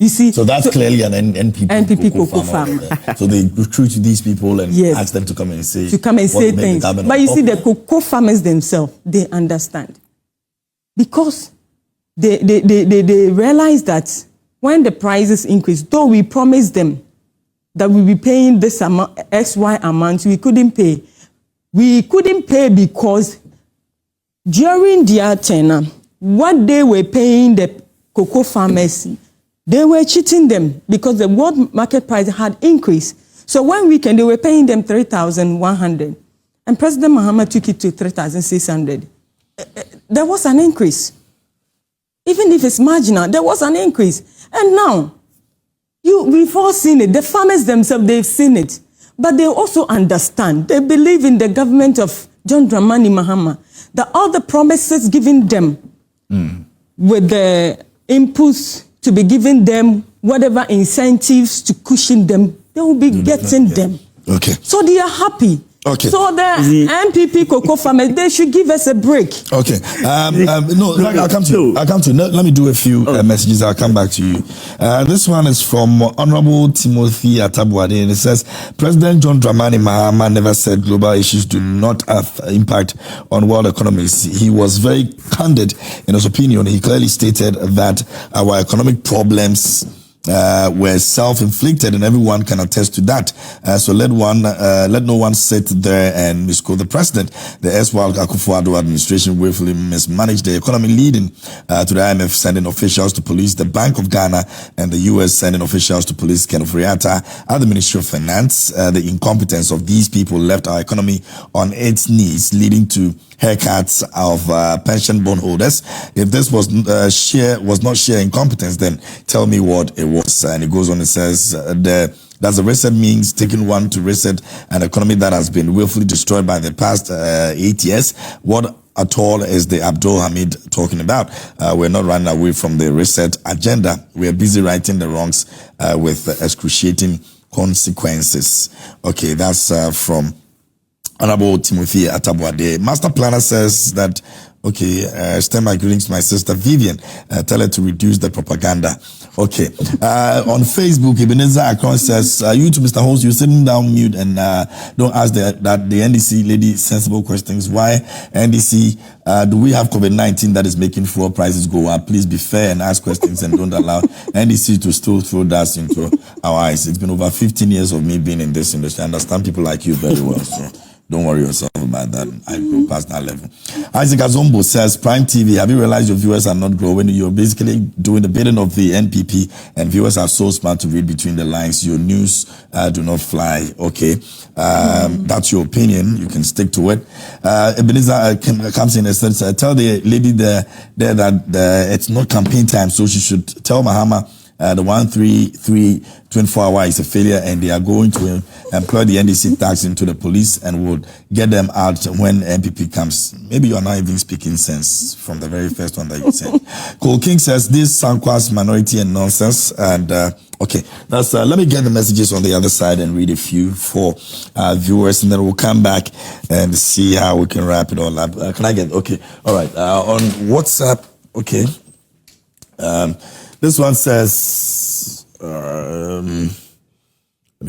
S1: You see,
S3: so that's clearly an NPP cocoa farmer. So they recruit these people and ask them to come and say things.
S1: But you see, the cocoa farmers themselves, they understand, because they realize that when the prices increase, though we promised them that we'll be paying this amount, XY amount, we couldn't pay. We couldn't pay because during their tenure, what they were paying the cocoa farmers, they were cheating them because the world market price had increased. So one weekend they were paying them 3,100, and President Mahama took it to 3,600. There was an increase. Even if it's marginal, there was an increase. And now, we've all seen it. The farmers themselves, they've seen it. But they also understand. They believe in the government of John Dramani Mahama, that all the promises given them with the inputs to be giving them, whatever incentives to cushion them, they will be getting them.
S3: Okay.
S1: So they are happy.
S3: Okay.
S1: So the NPP cocoa farmers, they should give us a break.
S3: Okay. No, I'll come to you. Let me do a few messages. I'll come back to you. This one is from Honorable Timothy Atabuade, and it says, President John Dramani Mahama never said global issues do not have impact on world economies. He was very candid in his opinion. He clearly stated that our economic problems were self-inflicted, and everyone can attest to that. So let no one sit there and misquote the president. The erstwhile Akufo-Addo administration willfully mismanaged the economy, leading to the IMF sending officials to police the Bank of Ghana and the US sending officials to police Ken Ofori-Atta at the Ministry of Finance. The incompetence of these people left our economy on its knees, leading to haircuts of pension bondholders. If this was not sheer incompetence, then tell me what it was. And it goes on and says, does the reset means taking one to reset an economy that has been willfully destroyed by the past 8 years? What at all is the Abdul Hamid talking about? We're not running away from the reset agenda. We are busy righting the wrongs with excruciating consequences. Okay, that's from Honorable Timothy Atabuade. Master Planner says that, okay, extend my greetings to my sister Vivian. Tell her to reduce the propaganda. Okay. On Facebook, Ebenezer Akron says, you to Mr. Host, you're sitting down mute and don't ask the NDC lady sensible questions. Why NDC, do we have COVID-19 that is making fuel prices go up? Please be fair and ask questions and don't allow NDC to still throw dust into our eyes. It's been over 15 years of me being in this industry. I understand people like you very well, so don't worry yourself about that. I go past that level. Isaac Azombo says, Prime TV, have you realized your viewers are not growing? You're basically doing the bidding of the NPP, and viewers are so smart to read between the lines. Your news do not fly. Okay. That's your opinion. You can stick to it. Ebenezer comes in and says, tell the lady there that it's not campaign time, so she should tell Mahama the 133 24-hour is a failure, and they are going to employ the NDC tax into the police and would get them out when NPP comes. Maybe you are not even speaking sense from the very first one that you said. Cole King says this Sankwa's minority and nonsense. And okay, that's let me get the messages on the other side and read a few for viewers, and then we'll come back and see how we can wrap it all up. Can I get okay? All right, on WhatsApp. Okay. This one says, let me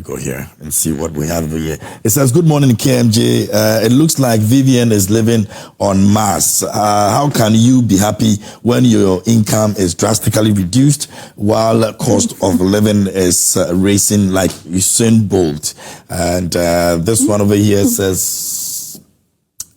S3: go here and see what we have over here. It says, good morning, KMJ. It looks like Vivian is living on Mars. How can you be happy when your income is drastically reduced while cost of living is racing like Usain Bolt? And this one over here says,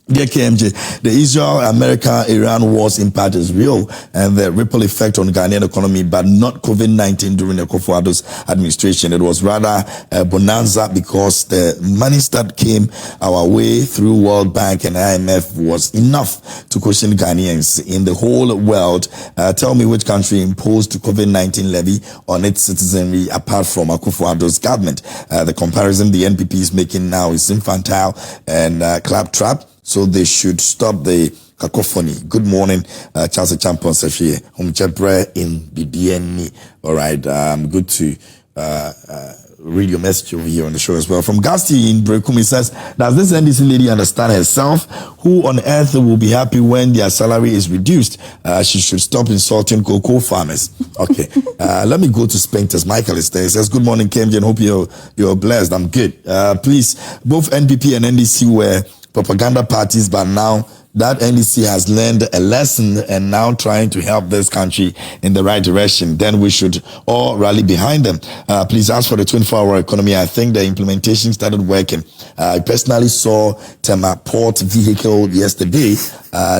S3: dear KMJ, the Israel-America-Iran war's impact is real and the ripple effect on Ghanaian economy, but not COVID-19 during the Akufo-Addo's administration. It was rather a bonanza because the money that came our way through World Bank and IMF was enough to cushion Ghanaians in the whole world. Tell me which country imposed COVID-19 levy on its citizenry apart from Akufo-Addo's government. The comparison the NPP is making now is infantile and claptrap. So they should stop the cacophony. Good morning, Charles Champon Sefie, Humchebre in BBNE. All right, good to read your message over here on the show as well. From Gasti in Brekumi says, does this NDC lady understand herself? Who on earth will be happy when their salary is reduced? She should stop insulting cocoa farmers. Okay, let me go to Spinkters. Michael is there. He says, good morning, KMJ, and hope you're blessed. I'm good. Please, both NPP and NDC were propaganda parties, but now that NDC has learned a lesson and now trying to help this country in the right direction, then we should all rally behind them. Please ask for the 24-hour economy. I think the implementation started working. I personally saw Tema Port vehicle yesterday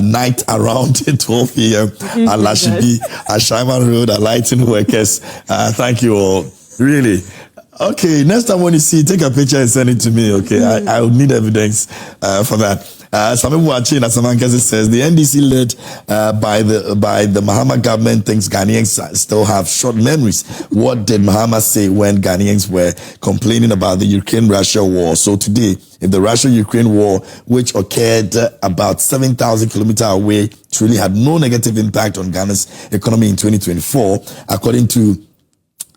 S3: night around 12 p.m. at Lashibi, at Shaiman Road, at lighting workers. Thank you all. Really. Okay, next time when you see, take a picture and send it to me, okay? I would need evidence for that. Some people watching, as Samankasi says, the NDC led by the Mahama government thinks Ghanaians still have short memories. What did Mahama say when Ghanaians were complaining about the Ukraine-Russia war? So today, if the Russia-Ukraine war, which occurred about 7,000 kilometers away, truly had no negative impact on Ghana's economy in 2024, according to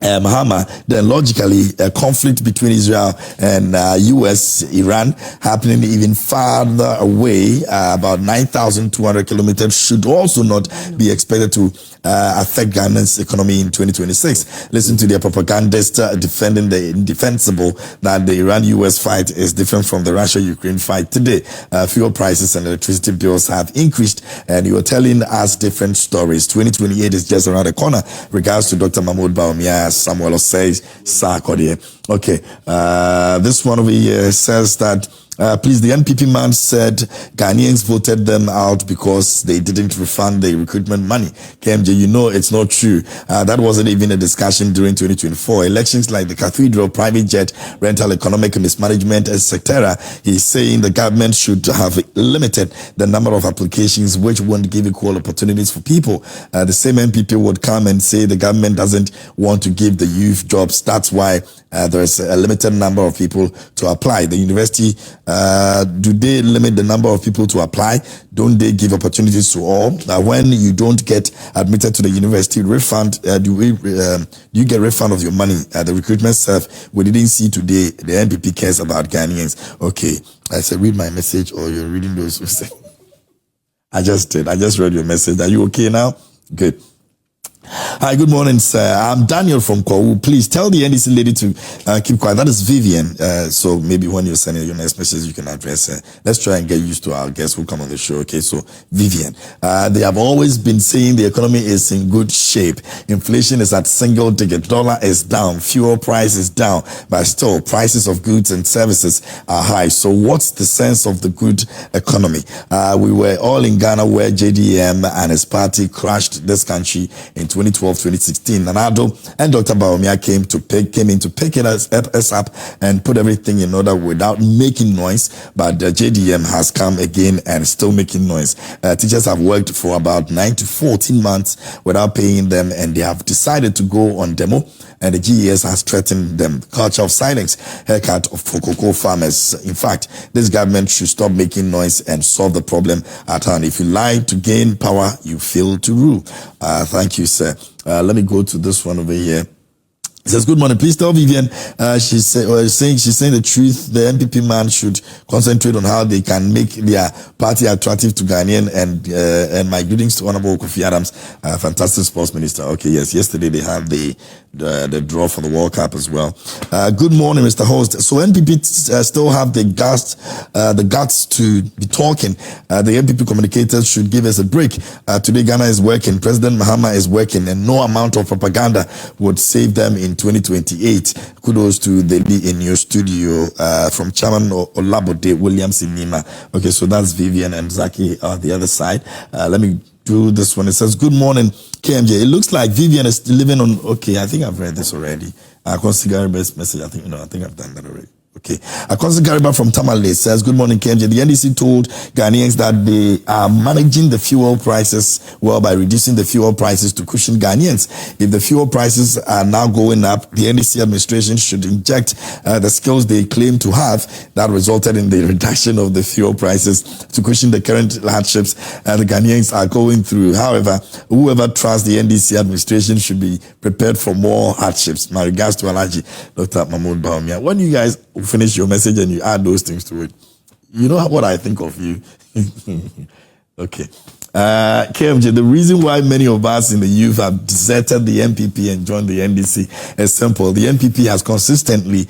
S3: Mahama, then logically a conflict between Israel and US, Iran, happening even farther away, about 9,200 kilometers, should also not be expected to affect Ghana's economy in 2026. Listen to their propagandist defending the indefensible that the Iran-US fight is different from the Russia-Ukraine fight today. Fuel prices and electricity bills have increased, and you are telling us different stories. 2028 is just around the corner. Regards to Dr. Mahmoud Bawumia, Samuel says, Sarkodie. Okay, this one over here says that please, the NPP man said Ghanaians voted them out because they didn't refund the recruitment money. KMJ, you know it's not true. That wasn't even a discussion during 2024. Elections like the cathedral, private jet, rental, economic mismanagement, etc. He's saying the government should have limited the number of applications which won't give equal opportunities for people. The same NPP would come and say the government doesn't want to give the youth jobs. That's why there's a limited number of people to apply. The university, do they limit the number of people to apply? Don't they give opportunities to all? When you don't get admitted to the university, refund, do you get refund of your money? The recruitment staff, we didn't see today, the NPP cares about Ghanaians. Okay, I said read my message, or you're reading those who say. I just did. I just read your message. Are you okay now? Good. Hi, good morning, sir. I'm Daniel from Kwawu. Please tell the NDC lady to keep quiet. That is Vivian. So maybe when you're sending your next message, you can address her. Let's try and get used to our guests who come on the show. Okay, so Vivian. They have always been saying the economy is in good shape. Inflation is at single digit. Dollar is down. Fuel price is down. But still, prices of goods and services are high. So what's the sense of the good economy? We were all in Ghana where JDM and his party crashed this country in 2012, 2016. Nanado and Dr. Bawumia came in to pick us up and put everything in order without making noise. But the JDM has come again and still making noise. Teachers have worked for about 9 to 14 months without paying them, and they have decided to go on demo. And the GES has threatened them. Culture of silence, haircut for cocoa farmers. In fact, this government should stop making noise and solve the problem at hand. If you lie to gain power, you fail to rule. Thank you, sir. Let me go to this one over here. It says, good morning. Please tell Vivian, she's saying the truth. The NPP man should concentrate on how they can make their party attractive to Ghanaian, and my greetings to Honorable Kofi Adams, fantastic sports minister. Okay, yes, yesterday they had the draw for the World Cup as well. Good morning, Mr. Host. So NPP still have the guts to be talking. The NPP communicators should give us a break. Today Ghana is working. President Mahama is working, and no amount of propaganda would save them in 2028. Kudos to the in your studio from Chairman Olabode Williams in Nima. Okay, so that's Vivian and Zaki on the other side. Let me do this one. It says, good morning, KMJ. It looks like Vivian is living on. Okay, I think I've read this already. Consider best message. I think I've done that already. Okay. Akonsi Gariba from Tamale says, good morning, KMJ. The NDC told Ghanaians that they are managing the fuel prices well by reducing the fuel prices to cushion Ghanaians. If the fuel prices are now going up, the NDC administration should inject the skills they claim to have that resulted in the reduction of the fuel prices to cushion the current hardships the Ghanaians are going through. However, whoever trusts the NDC administration should be prepared for more hardships. My regards to Alhaji Dr. Mahmoud Bawumia. When you guys finish your message and you add those things to it, you know what I think of you. Okay. KMJ, the reason why many of us in the youth have deserted the NPP and joined the NDC is simple. The NPP has consistently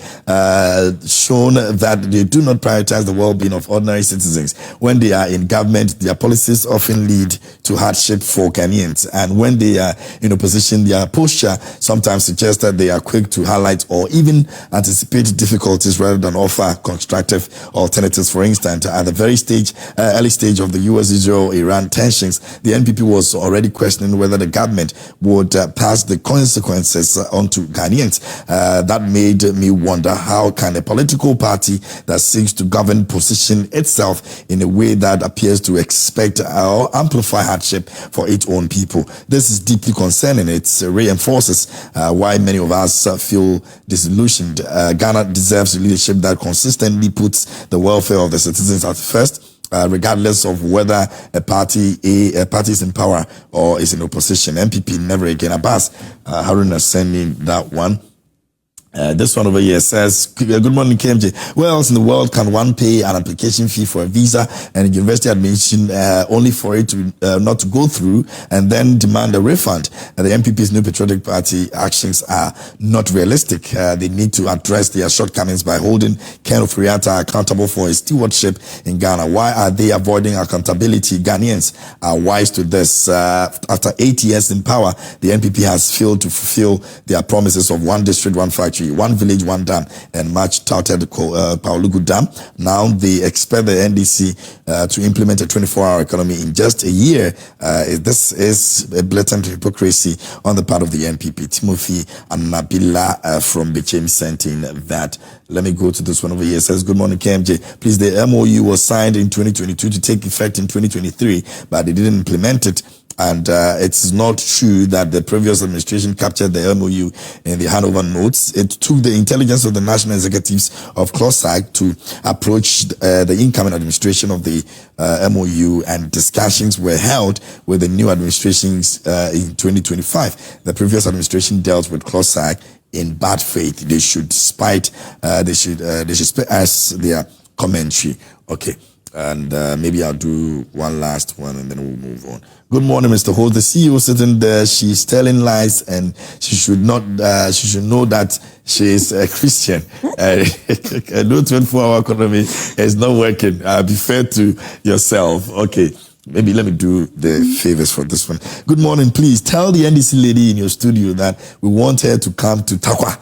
S3: shown that they do not prioritize the well-being of ordinary citizens. When they are in government, their policies often lead to hardship for Ghanaians. And when they are in opposition, their posture sometimes suggests that they are quick to highlight or even anticipate difficulties rather than offer constructive alternatives. For instance, at the very early stage of the US-Israel-Iran tensions, the NPP was already questioning whether the government would pass the consequences on to Ghanaians. That made me wonder, how can a political party that seeks to govern position itself in a way that appears to expect or amplify hardship for its own people? This is deeply concerning. It reinforces why many of us feel disillusioned. Ghana deserves leadership that consistently puts the welfare of the citizens at first, regardless of whether a party is in power or is in opposition. NPP never again. Abbas Haruna sending that one. This one over here says, good morning, KMJ. Where else in the world can one pay an application fee for a visa and a university admission only for it to not to go through and then demand a refund? The NPP's New Patriotic Party actions are not realistic. They need to address their shortcomings by holding Ken Ofori-Atta accountable for his stewardship in Ghana. Why are they avoiding accountability? Ghanaians are wise to this. After 8 years in power, the NPP has failed to fulfill their promises of one district, one factory, one village, one dam, and much touted Paulugu Dam. Now they expect the NDC to implement a 24-hour economy in just a year. This is a blatant hypocrisy on the part of the NPP. Timothy Anabila from Bechem sent in that. Let me go to this one over here. It says, good morning, KMJ. Please, the MOU was signed in 2022 to take effect in 2023, but they didn't implement it. And it's not true that the previous administration captured the MOU in the handover notes. It took the intelligence of the national executives of CLOSAG to approach the incoming administration of the MOU, and discussions were held with the new administrations in 2025. The previous administration dealt with CLOSAG in bad faith. They should spare us their commentary. Okay. And maybe I'll do one last one and then we'll move on. Good morning, Mr. Holt. The CEO sitting there, she's telling lies, and she should know that she is a Christian. No 24-hour economy is not working. Be fair to yourself. Okay. Maybe let me do the favors for this one. Good morning. Please tell the NDC lady in your studio that we want her to come to Takwa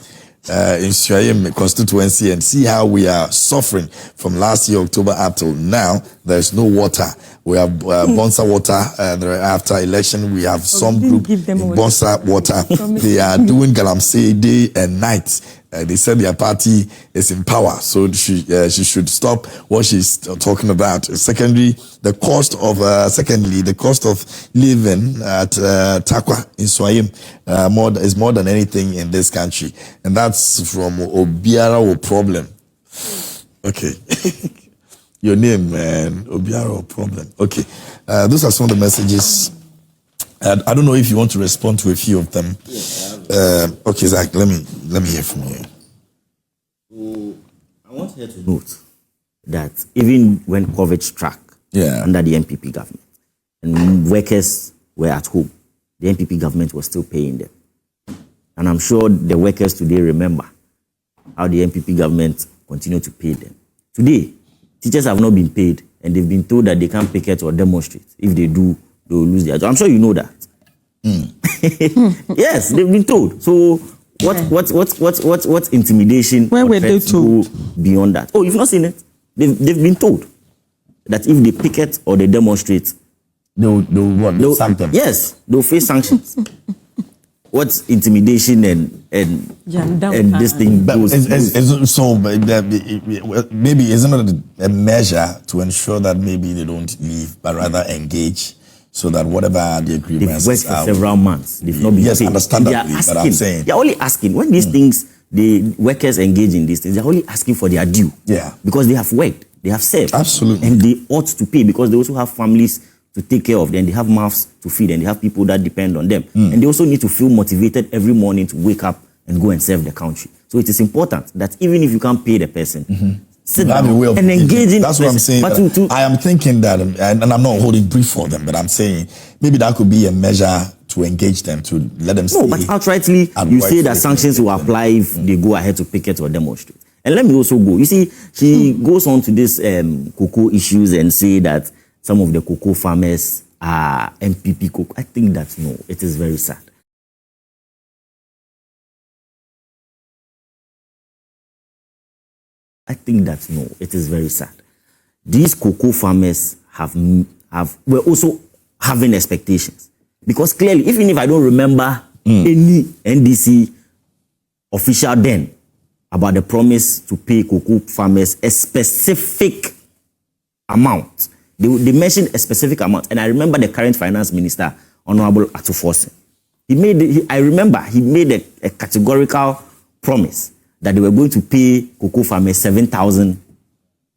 S3: in Suayem constituency and see how we are suffering from last year, October up till now. There's no water. We have Bonsa water. After election, we have some group in Bonsa water. They are doing galamsey day and night. They said their party is in power, so she should stop what she's talking about. Secondly, the cost of living at Takwa in Suayem is more than anything in this country, and that's from Obiara Problem. Okay. Your name, man, Obiara Problem. Okay, those are some of the messages. I don't know if you want to respond to a few of them. Okay, Zach, let me hear from you.
S2: So I want her to note that even when COVID struck under the NPP government and workers were at home, the NPP government was still paying them. And I'm sure the workers today remember how the NPP government continued to pay them. Today, teachers have not been paid, and they've been told that they can't picket or demonstrate. If they do, they will lose their job. I'm sure you know that. Yes, they've been told. So what intimidation?
S1: Where were they told?
S2: Beyond that? Oh, you've not seen it? They've been told that if they picket or they demonstrate,
S3: they'll sack them.
S2: Yes, they'll face sanctions. What's intimidation and this thing?
S3: Maybe isn't it a measure to ensure that maybe they don't leave, but rather engage, so that whatever the agreements
S2: they've worked for several months, they've not been paid.
S3: Understandably, but I'm saying
S2: they're only asking when these things, the workers engage in these things, they're only asking for their due.
S3: Yeah,
S2: because they have worked, they have served,
S3: absolutely,
S2: and they ought to pay because they also have families to take care of them. They have mouths to feed, and they have people that depend on them. And they also need to feel motivated every morning to wake up and go and serve the country. So it is important that even if you can't pay the person, sit
S3: have a
S2: down
S3: way of
S2: and engage in.
S3: That's what I'm saying.
S2: But
S3: I am thinking that, and I'm not holding brief for them, but I'm saying maybe that could be a measure to engage them, to let them.
S2: No, but outrightly, you say that sanctions will apply if they go ahead to picket or demonstrate. And let me also go. You see, she goes on to this cocoa issues and say that some of the cocoa farmers are NPP cocoa. I think that no, it is very sad. I think that no, it is very sad. These cocoa farmers were also having expectations, because clearly, even if I don't remember any NDC official then about the promise to pay cocoa farmers a specific amount, they mentioned a specific amount, and I remember the current finance minister, Honorable Atuforsen, I remember he made a categorical promise that they were going to pay cocoa farmers 7,000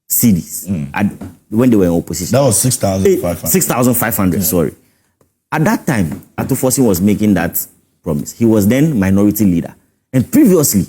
S2: cedis when they were in opposition.
S3: That was 6,500.
S2: 6,500, sorry. At that time, Atuforsen was making that promise. He was then minority leader. And previously,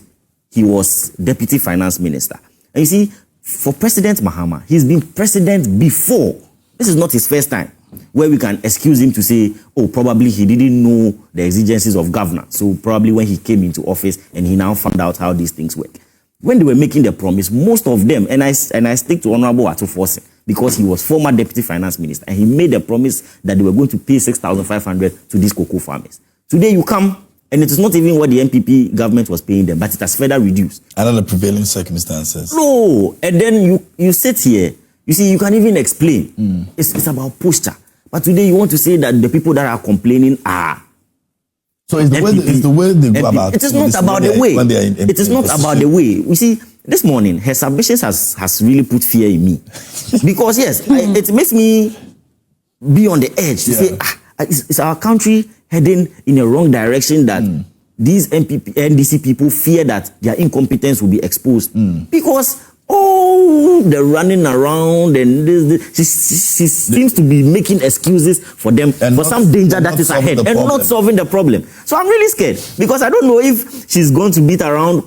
S2: he was deputy finance minister. And you see, for President Mahama, he's been president before. This is not his first time where we can excuse him to say, oh, probably he didn't know the exigencies of governance. So probably when he came into office and he now found out how these things work. When they were making the promise, most of them, and I stick to Honorable Atuforsen, because he was former deputy finance minister, and he made a promise that they were going to pay 6,500 to these cocoa farmers. Today you come, and it is not even what the NPP government was paying them, but it has further reduced.
S3: Under the prevailing circumstances.
S2: No, and then you sit here, you see, you can even explain. It's about posture. But today you want to say that the people that are complaining are.
S3: So it's the way they go about it.
S2: It is not about the way. It is not about the way. You see, this morning, her submissions has really put fear in me. Because yes, it makes me be on the edge to say, is our country heading in a wrong direction that these NDC people fear that their incompetence will be exposed? Because the running around and she seems to be making excuses for them for some danger that is ahead and not solving the problem. So I'm really scared, because I don't know if she's going to beat around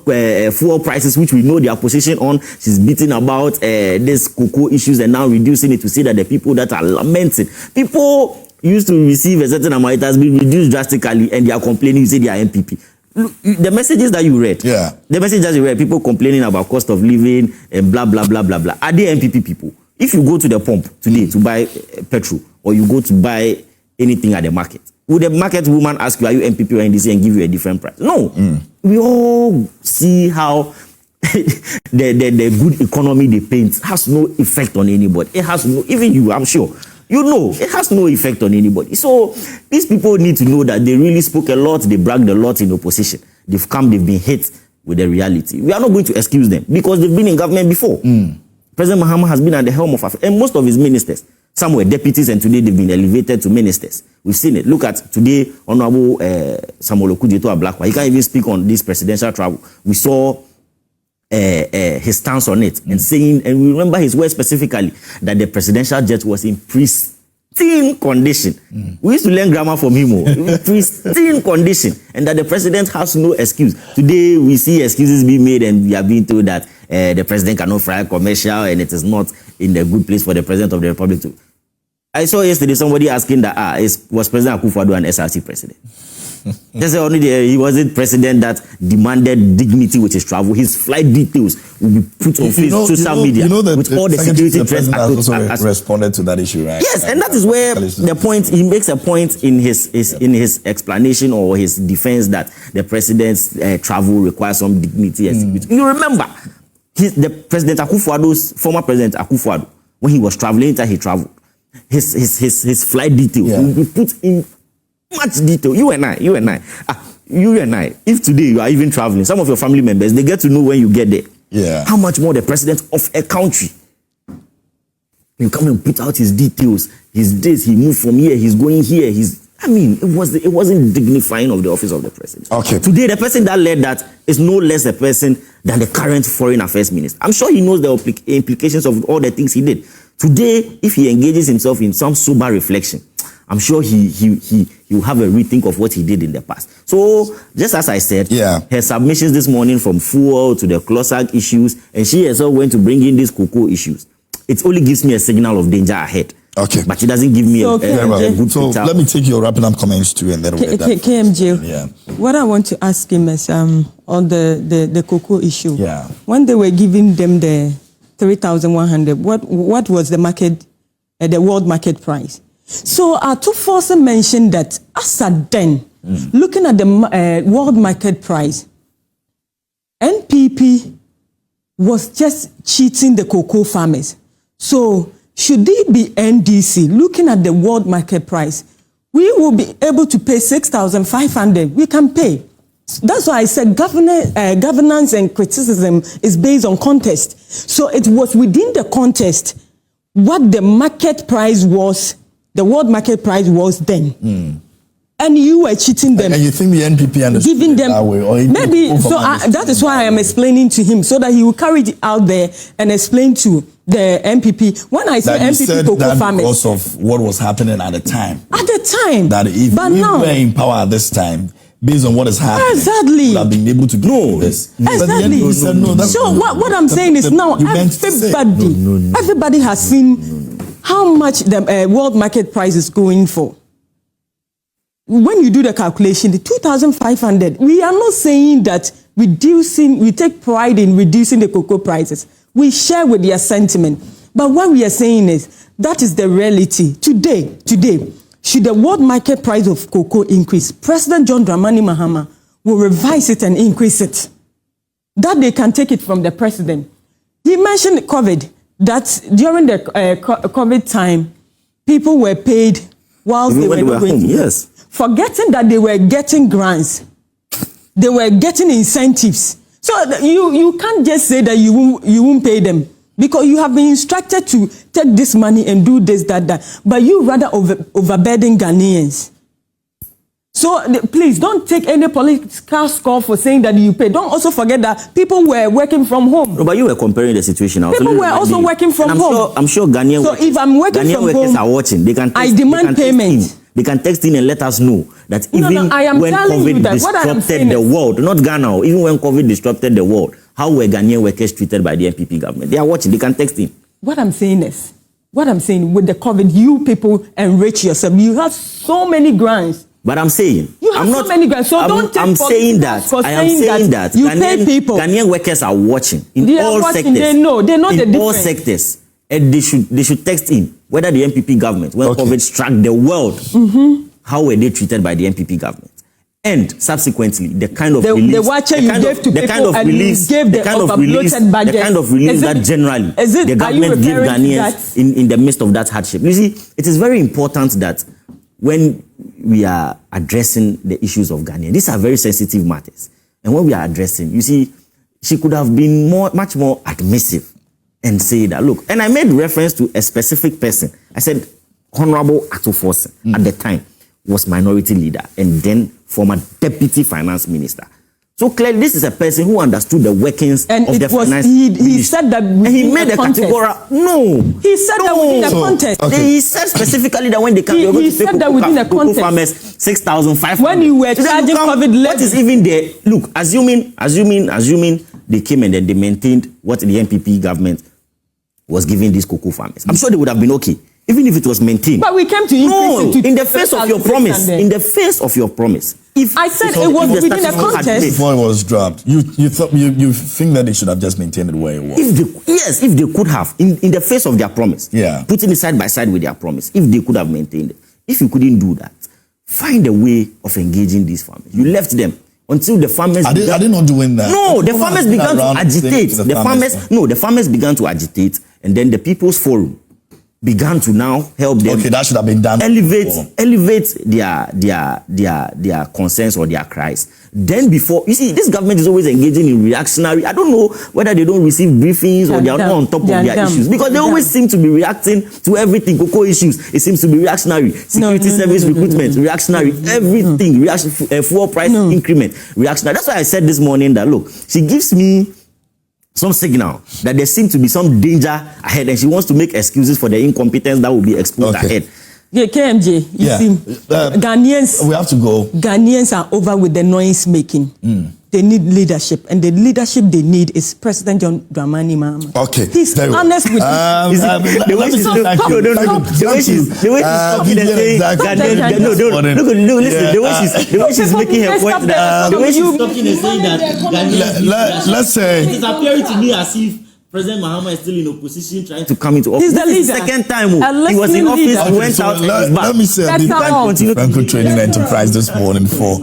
S2: fuel prices, which we know their position on. She's beating about this cocoa issues and now reducing it to say that the people that are lamenting, people used to receive a certain amount, it has been reduced drastically, and they are complaining, you say they are NPP. The messages that you read, the messages that you read, people complaining about cost of living and blah, blah, blah, blah, blah. Are they NPP people? If you go to the pump today to buy petrol, or you go to buy anything at the market, would the market woman ask you, are you NPP or NDC, and give you a different price? No. We all see how the good economy they paint has no effect on anybody. It has no, even you, I'm sure. You know, it has no effect on anybody. So these people need to know that they really spoke a lot, they bragged a lot in opposition. They've been hit with the reality. We are not going to excuse them, because they've been in government before. President Mahama has been at the helm of Africa, and most of his ministers, some were deputies, and today they've been elevated to ministers. We've seen it. Look at today, Honorable Samuel Okudzeto Ablakwa. He can't even speak on this presidential travel. We saw his stance on it, and saying, and we remember his words specifically, that the presidential jet was in pristine condition. We used to learn grammar from him. Pristine condition, and that the president has no excuse. Today we see excuses being made, and we are being told that the president cannot fly commercial, and it is not in the good place for the president of the republic to. I saw yesterday somebody asking that was President Akufo-Addo an SRC president? That's only he wasn't president that demanded dignity with his travel. His flight details will be put on social media with all the security threats.
S3: Responded to that issue, right?
S2: Yes, and that is where the point, he makes a point in his explanation or his defense that the president's travel requires some dignity and security. You remember, the President Akufo-Addo's former President Akufo-Addo, when he was traveling, he traveled, his flight details will be put in much detail. You and I. If today you are even traveling, some of your family members, they get to know when you get there.
S3: Yeah.
S2: How much more the president of a country? You come and put out his details. His days, he moved from here, he's going here. It wasn't dignifying of the office of the president.
S3: Okay.
S2: Today, the person that led that is no less a person than the current foreign affairs minister. I'm sure he knows the implications of all the things he did. Today, if he engages himself in some sober reflection, I'm sure he he will have a rethink of what he did in the past. So, just as I said, her submissions this morning from fuel to the CLOSAG issues, and she herself went to bring in these cocoa issues. It only gives me a signal of danger ahead.
S3: Okay.
S2: But it doesn't give me a good
S3: So
S2: picture.
S3: Let me take your wrapping up comments too, and then we'll get that.
S1: KMJ, what I want to ask him is on the cocoa issue.
S3: Yeah.
S1: When they were giving them the 3,100, what was the market, the world market price? So Atuforse mentioned that as at then, looking at the world market price, NPP was just cheating the cocoa farmers. So should it be NDC looking at the world market price? We will be able to pay 6,500. We can pay. That's why I said governance and criticism is based on context. So it was within the context what the market price was, the world market price was then. And you were cheating them.
S3: And you think the NPP understood
S1: giving them
S3: that way? Or
S1: maybe, so that is why I am explaining to him, so that he will carry it out there and explain to the NPP. When I say NPP cocoa farmers,
S3: because of what was happening at the time.
S1: At the time.
S3: That if we were in power at this time, based on what is happening,
S1: exactly,
S3: would have been able to do this.
S1: Exactly. So what I'm saying is now everybody has seen how much the world market price is going for. When you do the calculation, the 2,500, we are not saying that we take pride in reducing the cocoa prices. We share with their sentiment. But what we are saying is that is the reality. Today, should the world market price of cocoa increase, President John Dramani Mahama will revise it and increase it. That they can take it from the president. He mentioned COVID, that during the COVID time, people were paid whilst they were
S2: home. Yes.
S1: Forgetting that they were getting grants. They were getting incentives. So you can't just say that you won't pay them, because you have been instructed to take this money and do this, that. But you rather overburden Ghanaians. So please don't take any political score for saying that you pay. Don't also forget that people were working from home.
S2: No, but you were comparing the situation.
S1: People were also working from home.
S2: I'm sure Ghanaian
S1: So if I'm working from
S2: workers
S1: home,
S2: are watching. They can text,
S1: I demand payment.
S2: They can text in and let us know that even when COVID disrupted the world, not Ghana, even when COVID disrupted the world, how were Ghanaian workers treated by the NPP government? They are watching. They can text in.
S1: What I'm saying with the COVID, you people enrich yourself. You have so many grants.
S2: But I'm saying,
S1: you have so many grants. So don't take
S2: I'm saying that. I am saying that
S1: you pay people.
S2: Ghanaian workers are watching in all sectors.
S1: They know the difference.
S2: In all sectors, and they should text in whether the NPP government, when COVID struck the world, how were they treated by the NPP government? And subsequently, the kind of relief, the kind of relief that generally the government gave Ghanaians in the midst of that hardship. You see, it is very important that when we are addressing the issues of Ghana, these are very sensitive matters. And when we are addressing, you see, she could have been much more admissive and say that, look, and I made reference to a specific person. I said, Honorable Atuforse at the time was minority leader and then former deputy finance minister. So clearly, this is a person who understood the workings of the finance.
S1: He said that,
S2: and he made a categorical. No,
S1: he said that within the context.
S2: He said specifically that when they come,
S1: he said that within the context.
S2: Farmers 6,500.
S1: When you were charging COVID,
S2: what is even there? Look, assuming they came and then they maintained what the NPP government was giving these cocoa farmers, I'm sure they would have been okay. Even if it was maintained.
S1: But we came to increase it to
S2: in the face of your promise. In the face of your promise. If
S1: I said it was within a context.
S3: Before it was dropped, you think that they should have just maintained it where it was?
S2: If they could have, in the face of their promise, putting it side by side with their promise, if they could have maintained it. If you couldn't do that, find a way of engaging these farmers. You left them until the farmers.
S3: Are they not doing that?
S2: No, the farmers began to agitate. The farmers began to agitate, and then the People's Forum began to now help them.
S3: Okay, that should have been done.
S2: Elevate their concerns or their cries. Then before, you see, this government is always engaging in reactionary. I don't know whether they don't receive briefings or they are not on top of their issues, because they always seem to be reacting to everything. Cocoa issues, it seems to be reactionary. Security service recruitment, reactionary. Everything, fuel price increment, reactionary. That's why I said this morning that, look, she gives me some signal that there seems to be some danger ahead, and she wants to make excuses for the incompetence that will be exposed ahead.
S1: KMJ, you see, Ghanaians.
S3: We have to go.
S1: Ghanaians are over with the noise making. They need leadership, and the leadership they need is President John Dramani Mahama.
S3: Okay,
S1: he's honest with
S2: the way she's talking the way she's making her point, the way she's talking and saying that
S3: let's say
S2: it is appearing to me as if President Mahama is still in opposition trying to come into office.
S1: He's the leader.
S2: Second time he was in office, he went out.
S3: Let me say Franco Trading Enterprise this morning for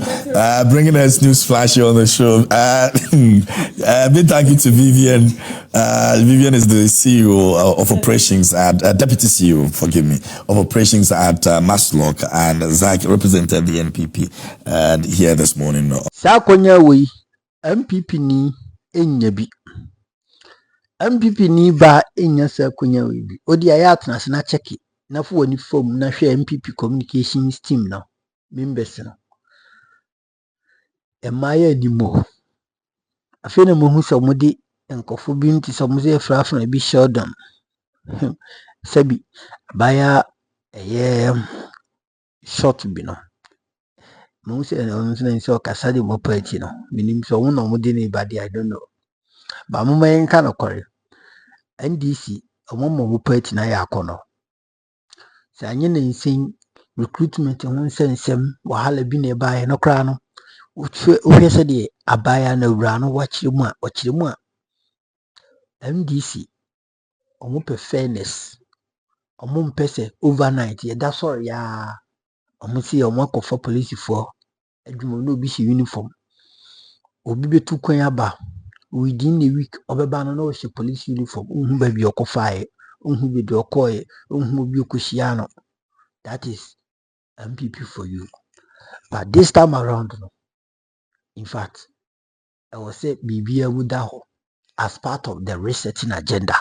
S3: bringing us news flash here on the show. Big thank you to Vivian. Vivian is the CEO of operations at Deputy CEO, forgive me, of operations at Maslock, and Zach represented the NPP here this morning.
S4: Sakonya we MPP ni enyabi. MPP ni ba enya sakonya we bi. Odi ayatna se na check na fo woni form na hwe MPP communications team na members no. Emaya di mo. Afi na mo hu so mo di enkofo bi nti so mo ze frafra bi Sheldon. Sabi baya short bi no. Mo say on so kasa di mo party no. Minim so wo no mo di ni badi I don't know. Ba mo mayen ka no kore. NDC omo mo party na ya akono. Sa anye na nsin recruitment ho nsensem wahala bi na ba no kra no. Uhwe se de abaya na wura no wakire mu a NDC omo pe fairness omo mpese overnight ye da sorry ya omo si omo akofa police for adwuma no bi shi uniform obi betu kwan aba within a week obeba no she police uniform unhu ba bi okofa e unhu bi de okoye unhu bi okoshia no. That is MPP for you. But this time around no, in fact I will say Bibia Wudaho as part of the resetting agenda.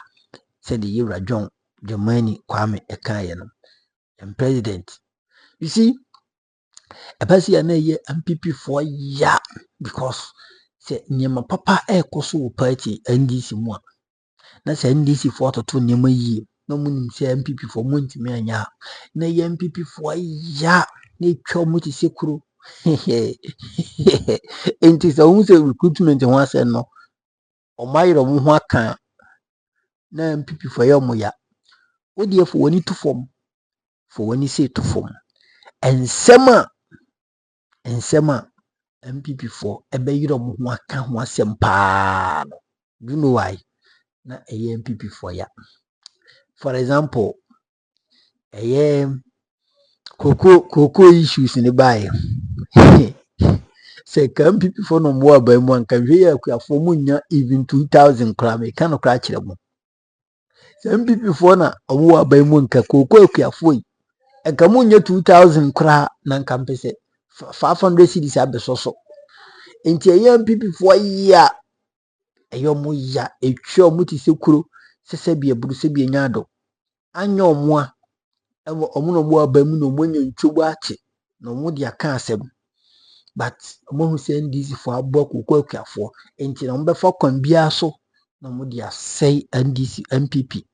S4: Said the year John Germany Kwame Ekayeno and President. You see, a person ye MPP for ya because say Nyama Papa Koso party NDC one. That's NDC 4 to 2 Nyama ye. No moon say MPP for Monty Mania. Na MPP for ya. Ne chomuti sekuru. It is almost a recruitment once and no. O my room kan na MPP for your moya. What do you for when you to form? For when you say to form. And Sema MPP for a bayro mo kan ho asem pa. Do you know why? Na a MPP for ya. For example, a cocoa issues in the buy. Say MPP for no more by one can we for munya even 2,000 crame cannot crash them. MPP for na owo abamu nka koko akuafo and kamunya 2000 kra na nkampese 500 cedis abesoso enti MPP for ya eyomo ya etwe omo ti sekuro sese bia buru se bia nyado anya omo a omo no mo abamu no mo nya ntwobu ache no mo dia ka asem but omo hu se NDC for abo koko akuafo enti na mo befa kwan bia so no mo dia say NDC MPP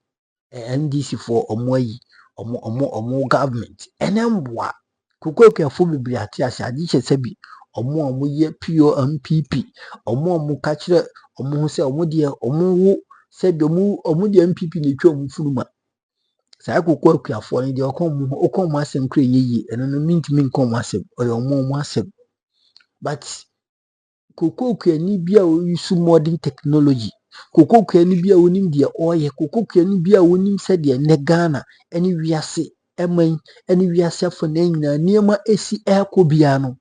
S4: NDC for omo government enembwa kukwekwe afo bibiri ate ase adi chesebi omo ye POMPP omo kachire omo se omo de omo wo se bi omo de MPP ne twa omo furuma sai kukwekwe afo ne de okom asem kra yeyi eno no mintimi nkom asem omo asem but kukwekwe ni bia o use modern technology kokokua ni bia wonim de oye kokokua ni bia wonim se de ne Ghana eni wiase eman eni wiase afo na nyina niema esi ekobia no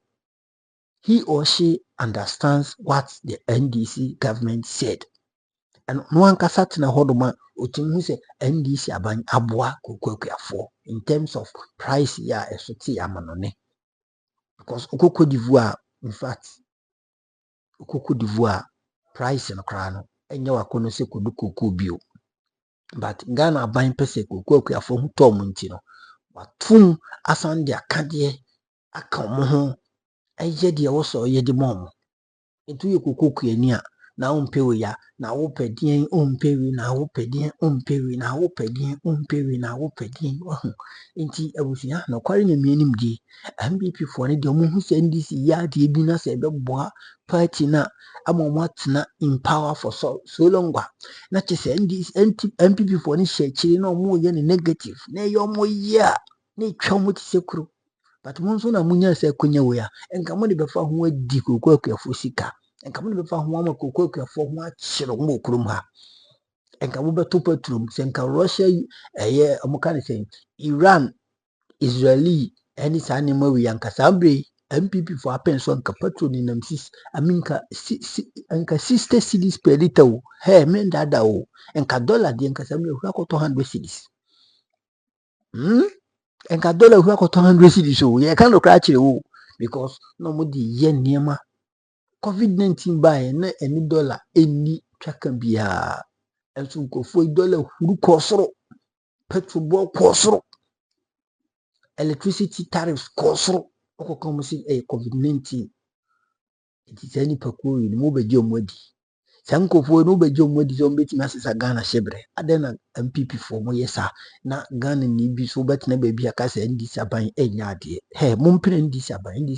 S4: he or she understands what the NDC government said and no ankasa tena hodoma otimu se NDC aban aboa kokokua afo in terms of price ya esoti amanone because Cote d'Ivoire in fact Cote d'Ivoire price no kra no enye wakono se kodu koko bio but Ghana ban pese koko akuafo hu tom nti no watum asan de akade aka mo ho eye de wo so ye de mom ntu ye koko kuani a na umpewe ya na wopedien umpewe na wopedien umpewe na wopedien umpewe na wopedien nti abusia na kware na mianim di NPP fo ne de mo hu se NDC ya de bi na se beboa party na ama mo atena in power for so long na che NDC NPP fo ne share na mo ye ne negative na yo mo ya na twa mo ti sekuru but mo nso na munya se konya we a enka mo de befa ho adi kokwa kwafo sika enka mo de befa ho ama kokwa kwafo ho akyere mo okurum ha enka mo beto patrum se enka Russia amuka ne se Iran Israeli any sane ma we anka sambre NPP for happen so anka petrol ni nam aminka anka 60 cedis per liter o he men dada o enka dollar de enka sambre hu akoto 100 cedis enka dollar hu akoto 100 cedis o ye kan lokra kire o because no mo di ye niema COVID-19 by na any dollar any twaka bia enso nkofo dollar huru kosoro petrol bo kosoro electricity tariffs kosoro okokom si COVID-19 it is any pakuo ni mo beje omodi sankofo no beje omodi so mbeti masesa Ghana shebre adena MPP for mo yesa na Ghana ni bi so betina ba bi aka se NDC aban enya ade he mo mpene NDC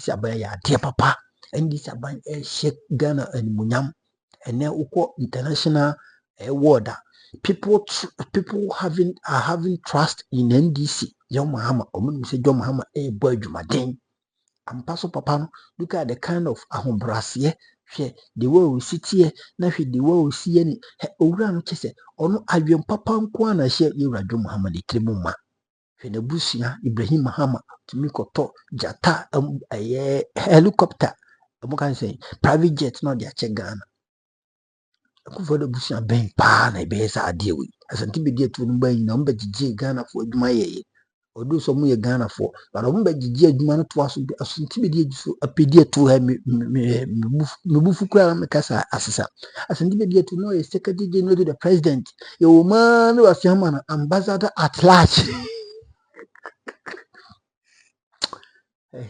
S4: aban ya ade papa NDC aban shake Ghana animunyam ene uko international award people are having trust in NDC John Mahama omun se John Mahama boy adwumaden ampa so papa no look at the kind of ahombrase hwe the way we sit here na hwe the way we see ni owura no kyese ono adwem papa nko na hye yewura John Mahama de kremu ma hwe na busua Ibrahim Mahama tumi koto jata helicopter mo kan say private jet no de ache Ghana akufo da busua ben pa na be sa ade wi asanti be die tu no ban na mba gigi Ghana fo adwuma ye odu so mu ye Ghana fo but mba gigi adwuma no to aso asanti be die so apedie tu ha me bufu kura me kasa asesa asanti be die tu no ye secretary general to the president ye wo man was man ambassador at large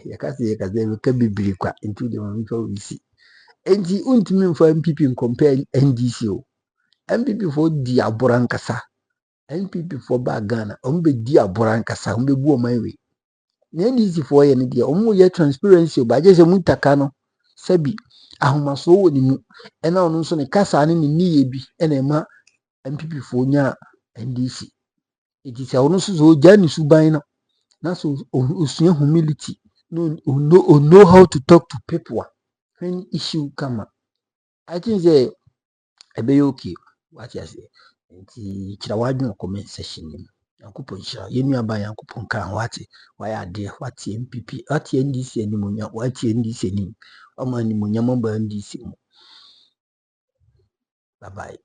S4: ya kasi ka bibiri kwa into the one we see enti untimi mfa MPP compare NDC o NPP for di aboran kasa NPP for ba Ghana ombe di aboran kasa ombe bu omanwe na NDC for ye ne dia omo ye transparency o ba je se mutaka no sabi ahomaso wo ni mu ena ono nso ne kasa ne ni ye bi ena ema NPP for nya NDC iti se ono nso so ja ni suban no na so osua humility no know how to talk to people when issue come. I think say ebe okay what you say nti kira wadun comment section ni yankopon shira yenu aba yankopon kan wate why ade wate MPP wate NDC ni munya wate NDC ni o ma ni munya mo ba NDC mo bye bye.